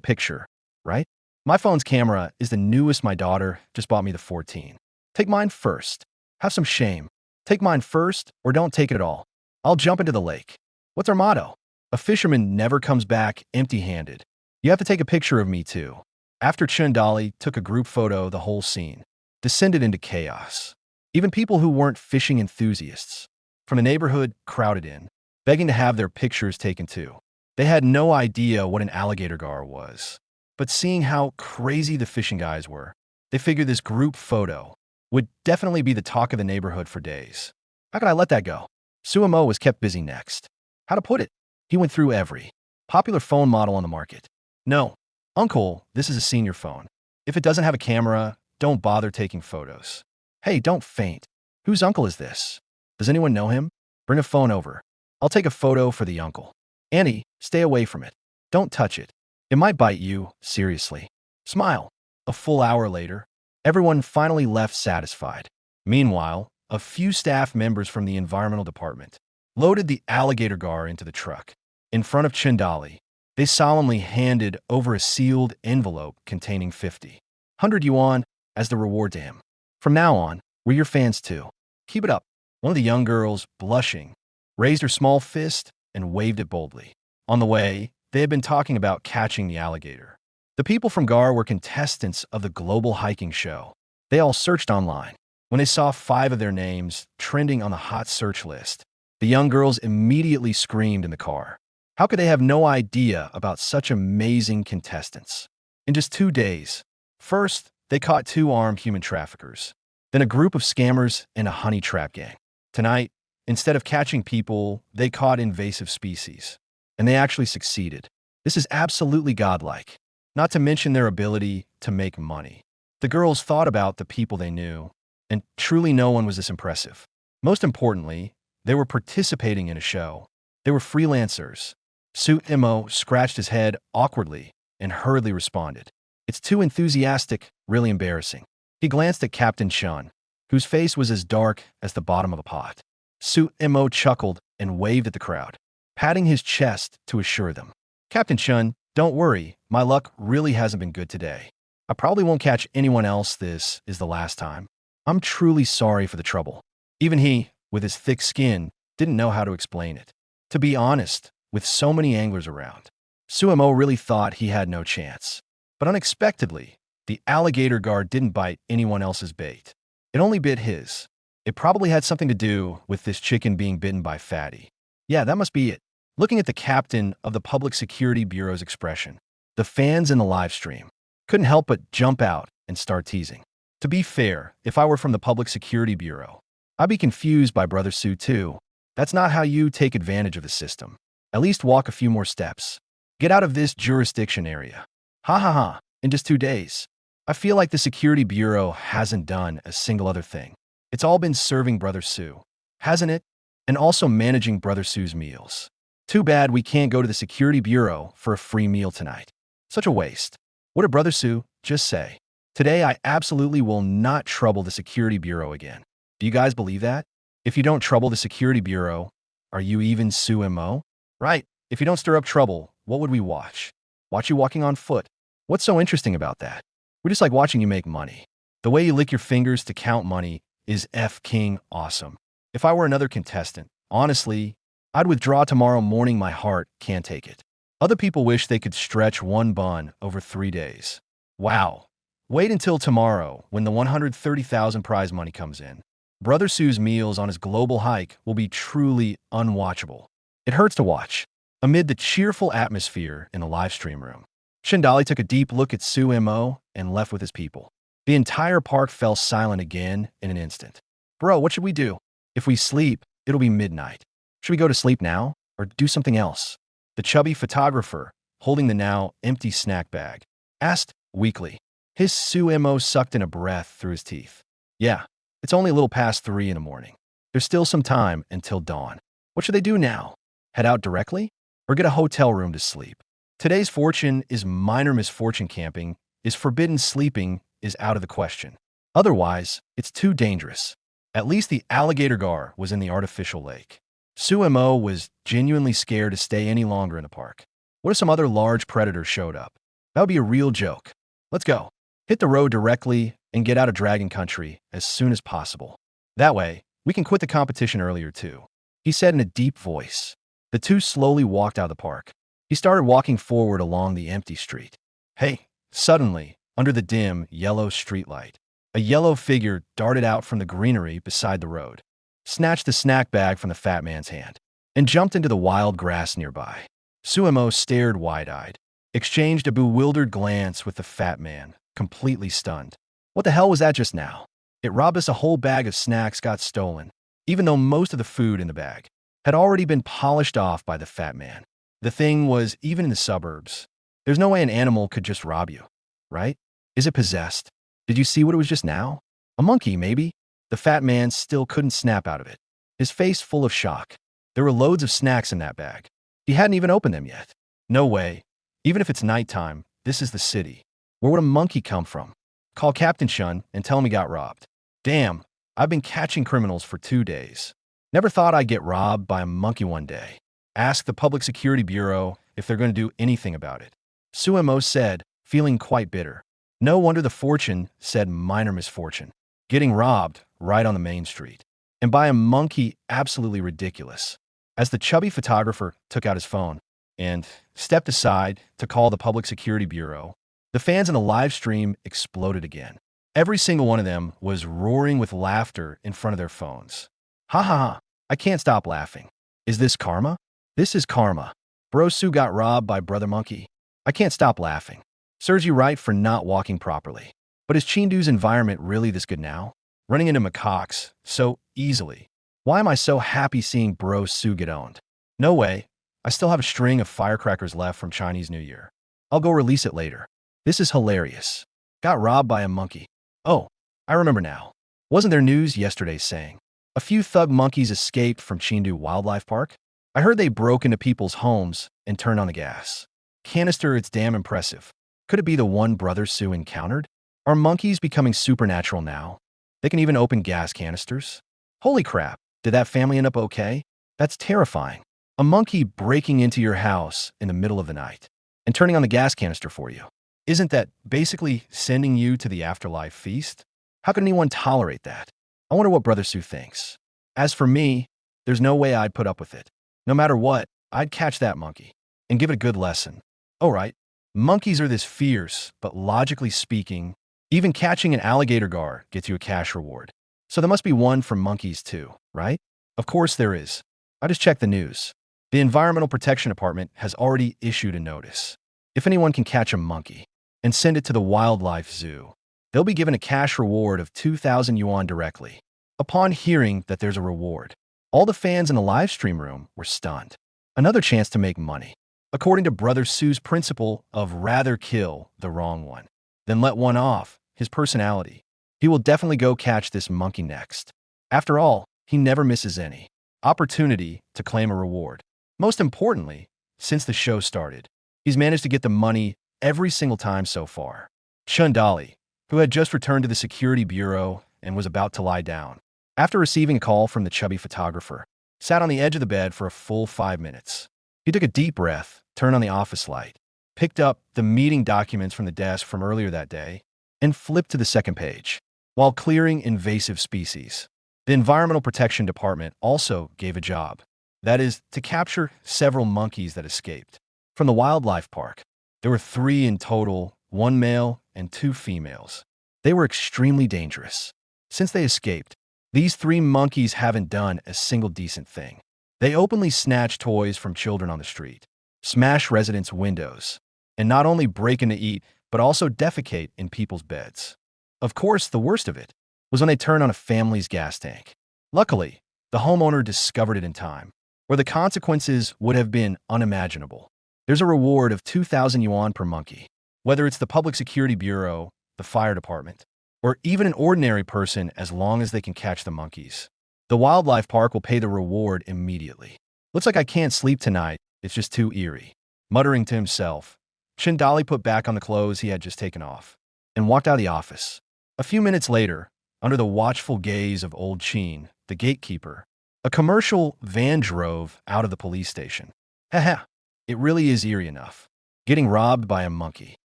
picture, right? My phone's camera is the newest. My daughter just bought me the 14. Take mine first. Have some shame. Take mine first or don't take it at all. I'll jump into the lake. What's our motto? A fisherman never comes back empty-handed. You have to take a picture of me too. After Chundali took a group photo, the whole scene descended into chaos. Even people who weren't fishing enthusiasts from the neighborhood crowded in, begging to have their pictures taken too. They had no idea what an alligator gar was. But seeing how crazy the fishing guys were, they figured this group photo would definitely be the talk of the neighborhood for days. How could I let that go? Suemo was kept busy next. How to put it? He went through every popular phone model on the market. No, Uncle, this is a senior phone. If it doesn't have a camera, don't bother taking photos. Hey, don't faint. Whose uncle is this? Does anyone know him? Bring a phone over. I'll take a photo for the uncle. Annie, stay away from it. Don't touch it. It might bite you, seriously. Smile. A full hour later, everyone finally left satisfied. Meanwhile, a few staff members from the environmental department loaded the alligator gar into the truck. In front of Chindali, they solemnly handed over a sealed envelope containing 100 yuan as the reward to him. From now on, we're your fans too. Keep it up. One of the young girls, blushing, raised her small fist and waved it boldly. On the way, they had been talking about catching the alligator. The people from Gar were contestants of the global hiking show. They all searched online. When they saw 5 of their names trending on the hot search list, the young girls immediately screamed in the car. How could they have no idea about such amazing contestants? In just 2 days, first, they caught 2 armed human traffickers, then a group of scammers and a honey trap gang. Tonight, instead of catching people, they caught invasive species. And they actually succeeded. This is absolutely godlike, not to mention their ability to make money. The girls thought about the people they knew, and truly no one was this impressive. Most importantly, they were participating in a show. They were freelancers. Su Imo scratched his head awkwardly and hurriedly responded. It's too enthusiastic, really embarrassing. He glanced at Captain Chun, whose face was as dark as the bottom of a pot. Su Imo chuckled and waved at the crowd, patting his chest to assure them. Captain Chun, don't worry, my luck really hasn't been good today. I probably won't catch anyone else. This is the last time. I'm truly sorry for the trouble. Even he, with his thick skin, didn't know how to explain it. To be honest, with so many anglers around, Suemo really thought he had no chance. But unexpectedly, the alligator guard didn't bite anyone else's bait. It only bit his. It probably had something to do with this chicken being bitten by Fatty. Yeah, that must be it. Looking at the captain of the Public Security Bureau's expression, the fans in the live stream couldn't help but jump out and start teasing. To be fair, if I were from the Public Security Bureau, I'd be confused by Brother Sue too. That's not how you take advantage of the system. At least walk a few more steps. Get out of this jurisdiction area. Ha ha ha, in just 2 days. I feel like the Security Bureau hasn't done a single other thing. It's all been serving Brother Sue, hasn't it? And also managing Brother Sue's meals. Too bad we can't go to the Security Bureau for a free meal tonight. Such a waste. What did Brother Sue just say? Today I absolutely will not trouble the Security Bureau again. Do you guys believe that? If you don't trouble the Security Bureau, are you even Sue Mo? Right. If you don't stir up trouble, what would we watch? Watch you walking on foot. What's so interesting about that? We're just like watching you make money. The way you lick your fingers to count money is F-king awesome. If I were another contestant, honestly, I'd withdraw tomorrow morning. My heart can't take it. Other people wish they could stretch one bun over 3 days. Wow. Wait until tomorrow when the 130,000 prize money comes in. Brother Sue's meals on his global hike will be truly unwatchable. It hurts to watch. Amid the cheerful atmosphere in the live stream room, Shindali took a deep look at Sue Mo and left with his people. The entire park fell silent again in an instant. Bro, what should we do? If we sleep, it'll be midnight. Should we go to sleep now or do something else? The chubby photographer, holding the now empty snack bag, asked weakly. His Sue Mo sucked in a breath through his teeth. Yeah, it's only a little past 3 in the morning. There's still some time until dawn. What should they do now? Head out directly or get a hotel room to sleep? Today's fortune is minor misfortune. Camping is forbidden. Sleeping is out of the question. Otherwise, it's too dangerous. At least the alligator gar was in the artificial lake. Sue Mo was genuinely scared to stay any longer in the park. What if some other large predator showed up? That would be a real joke. Let's go. Hit the road directly and get out of Dragon Country as soon as possible. That way, we can quit the competition earlier too, he said in a deep voice. The two slowly walked out of the park. He started walking forward along the empty street. Hey, suddenly, under the dim, yellow streetlight, a yellow figure darted out from the greenery beside the road, snatched the snack bag from the fat man's hand, and jumped into the wild grass nearby. Suemo stared wide-eyed, exchanged a bewildered glance with the fat man, completely stunned. What the hell was that just now? It robbed us. A whole bag of snacks got stolen, even though most of the food in the bag had already been polished off by the fat man. The thing was, even in the suburbs, there's no way an animal could just rob you, right? Is it possessed? Did you see what it was just now? A monkey, maybe? The fat man still couldn't snap out of it, his face full of shock. There were loads of snacks in that bag. He hadn't even opened them yet. No way. Even if it's nighttime, this is the city. Where would a monkey come from? Call Captain Shun and tell him he got robbed. Damn, I've been catching criminals for 2 days. Never thought I'd get robbed by a monkey one day. Ask the Public Security Bureau if they're going to do anything about it. Suemo said, feeling quite bitter. No wonder the fortune said minor misfortune. Getting robbed right on the main street. And by a monkey, absolutely ridiculous. As the chubby photographer took out his phone and stepped aside to call the Public Security Bureau, the fans in the live stream exploded again. Every single one of them was roaring with laughter in front of their phones. Ha ha ha, I can't stop laughing. Is this karma? This is karma. Bro Sue got robbed by Brother Monkey. I can't stop laughing. Serves you right for not walking properly. But is Chindu's environment really this good now? Running into macaques so easily. Why am I so happy seeing Bro Sue get owned? No way. I still have a string of firecrackers left from Chinese New Year. I'll go release it later. This is hilarious. Got robbed by a monkey. Oh, I remember now. Wasn't there news yesterday saying a few thug monkeys escaped from Chindu Wildlife Park? I heard they broke into people's homes and turned on the gas canister. It's damn impressive. Could it be the one Brother Sue encountered? Are monkeys becoming supernatural now? They can even open gas canisters? Holy crap, did that family end up okay? That's terrifying. A monkey breaking into your house in the middle of the night and turning on the gas canister for you. Isn't that basically sending you to the afterlife feast? How could anyone tolerate that? I wonder what Brother Sue thinks. As for me, there's no way I'd put up with it. No matter what, I'd catch that monkey and give it a good lesson. All right, monkeys are this fierce, but logically speaking, even catching an alligator gar gets you a cash reward. So there must be one for monkeys too, right? Of course there is. I just checked the news. The Environmental Protection Department has already issued a notice. If anyone can catch a monkey and send it to the wildlife zoo, they'll be given a cash reward of 2,000 yuan directly. Upon hearing that there's a reward, all the fans in the live stream room were stunned. Another chance to make money. According to Brother Sue's principle of rather kill the wrong one than let one off, his personality, he will definitely go catch this monkey next. After all, he never misses any opportunity to claim a reward. Most importantly, since the show started, he's managed to get the money every single time so far. Chundali, who had just returned to the security bureau and was about to lie down, after receiving a call from the chubby photographer, sat on the edge of the bed for a full 5 minutes. He took a deep breath, turned on the office light, picked up the meeting documents from the desk from earlier that day, and flipped to the second page. While clearing invasive species, the Environmental Protection Department also gave a job. That is, to capture several monkeys that escaped. From the wildlife park, there were 3 in total, 1 male and 2 females. They were extremely dangerous. Since they escaped, these 3 monkeys haven't done a single decent thing. They openly snatch toys from children on the street, smash residents' windows, and not only break in to eat, but also defecate in people's beds. Of course, the worst of it was when they turned on a family's gas tank. Luckily, the homeowner discovered it in time, or the consequences would have been unimaginable. There's a reward of 2,000 yuan per monkey. Whether it's the Public Security Bureau, the fire department, or even an ordinary person, as long as they can catch the monkeys. The wildlife park will pay the reward immediately. Looks like I can't sleep tonight, it's just too eerie. Muttering to himself, Chindali put back on the clothes he had just taken off and walked out of the office. A few minutes later, under the watchful gaze of old Chin, the gatekeeper, a commercial van drove out of the police station. Haha, it really is eerie enough. Getting robbed by a monkey.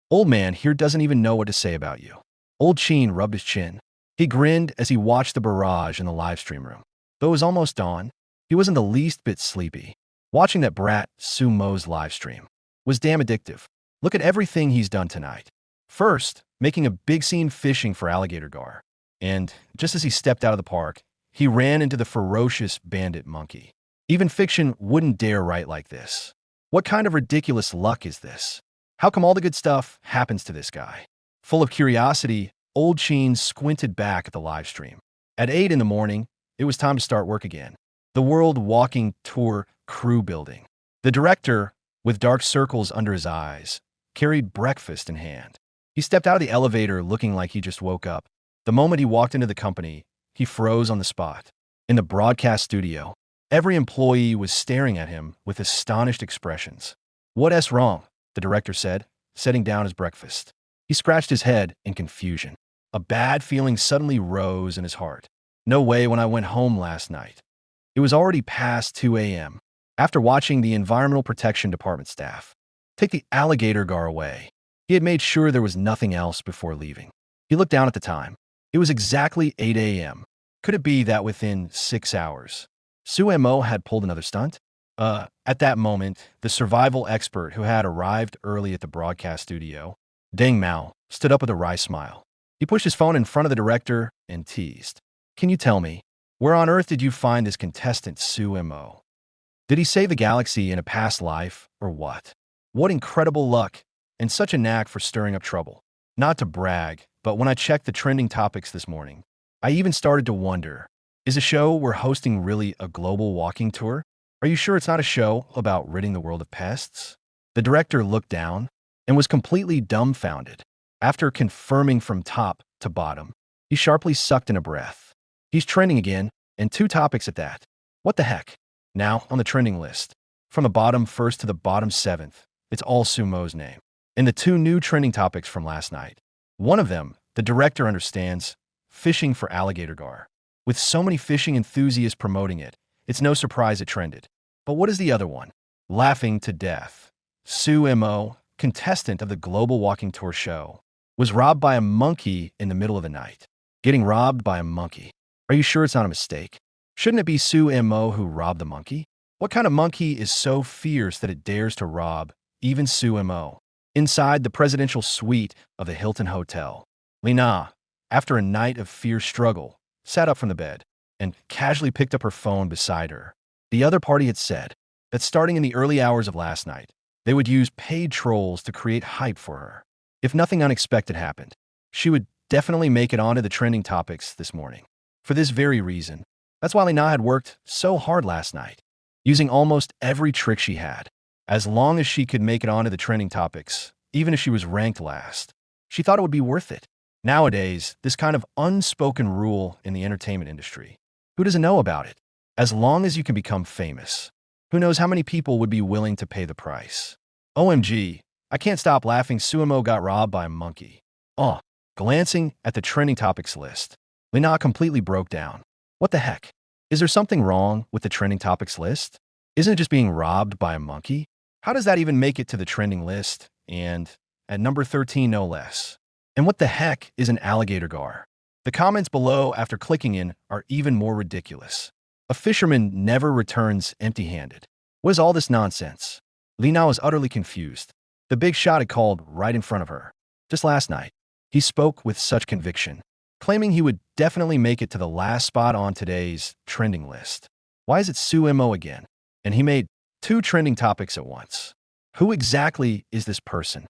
Old man here doesn't even know what to say about you. Old Chin rubbed his chin. He grinned as he watched the barrage in the live stream room. Though it was almost dawn, he wasn't the least bit sleepy. Watching that brat Sumo's live stream was damn addictive. Look at everything he's done tonight. First, making a big scene fishing for alligator gar. And just as he stepped out of the park, he ran into the ferocious bandit monkey. Even fiction wouldn't dare write like this. What kind of ridiculous luck is this? How come all the good stuff happens to this guy? Full of curiosity, old Chin squinted back at the live stream. At 8 in the morning, it was time to start work again. The World Walking Tour crew building. The director, with dark circles under his eyes, carried breakfast in hand. He stepped out of the elevator looking like he just woke up. The moment he walked into the company, he froze on the spot. In the broadcast studio, Every employee was staring at him with astonished expressions. "What's wrong?" the director said, setting down his breakfast. He scratched his head in confusion. A bad feeling suddenly rose in his heart. No way when I went home last night. It was already past 2 a.m. After watching the Environmental Protection Department staff take the alligator gar away, he had made sure there was nothing else before leaving. He looked down at the time. It was exactly 8 a.m. Could it be that within 6 hours, Sumo had pulled another stunt? At that moment, the survival expert who had arrived early at the broadcast studio, Deng Mao, stood up with a wry smile. He pushed his phone in front of the director and teased. "Can you tell me, where on earth did you find this contestant Sumo? Did he save the galaxy in a past life, or what? What incredible luck, and such a knack for stirring up trouble." Not to brag, but when I checked the trending topics this morning, I even started to wonder, is the show we're hosting really a global walking tour? Are you sure it's not a show about ridding the world of pests? The director looked down and was completely dumbfounded. After confirming from top to bottom, he sharply sucked in a breath. He's trending again, and 2 topics at that. What the heck? Now, on the trending list, from the bottom first to the bottom 7th, it's all Sumo's name. And the 2 new trending topics from last night. One of them, the director understands, fishing for alligator gar. With so many fishing enthusiasts promoting it, it's no surprise it trended. But what is the other one? Laughing to death. Sumo, contestant of the Global Walking Tour show, was robbed by a monkey in the middle of the night. Getting robbed by a monkey. Are you sure it's not a mistake? Shouldn't it be Sumo who robbed the monkey? What kind of monkey is so fierce that it dares to rob even Sumo? Inside the presidential suite of the Hilton Hotel, Lina, after a night of fierce struggle, sat up from the bed and casually picked up her phone beside her. The other party had said that starting in the early hours of last night, they would use paid trolls to create hype for her. If nothing unexpected happened, she would definitely make it onto the trending topics this morning. For this very reason, that's why Lina had worked so hard last night, using almost every trick she had. As long as she could make it onto the trending topics, even if she was ranked last, she thought it would be worth it. Nowadays, this kind of unspoken rule in the entertainment industry, who doesn't know about it? As long as you can become famous, who knows how many people would be willing to pay the price? OMG, I can't stop laughing. Sumo got robbed by a monkey. Glancing at the trending topics list, Lina completely broke down. What the heck? Is there something wrong with the trending topics list? Isn't it just being robbed by a monkey? How does that even make it to the trending list? And at number 13, no less. And what the heck is an alligator gar? The comments below after clicking in are even more ridiculous. A fisherman never returns empty-handed. What is all this nonsense? Lina was utterly confused. The big shot had called right in front of her. Just last night, he spoke with such conviction, claiming he would definitely make it to the last spot on today's trending list. Why is it Sumo again? And he made 2 trending topics at once. Who exactly is this person?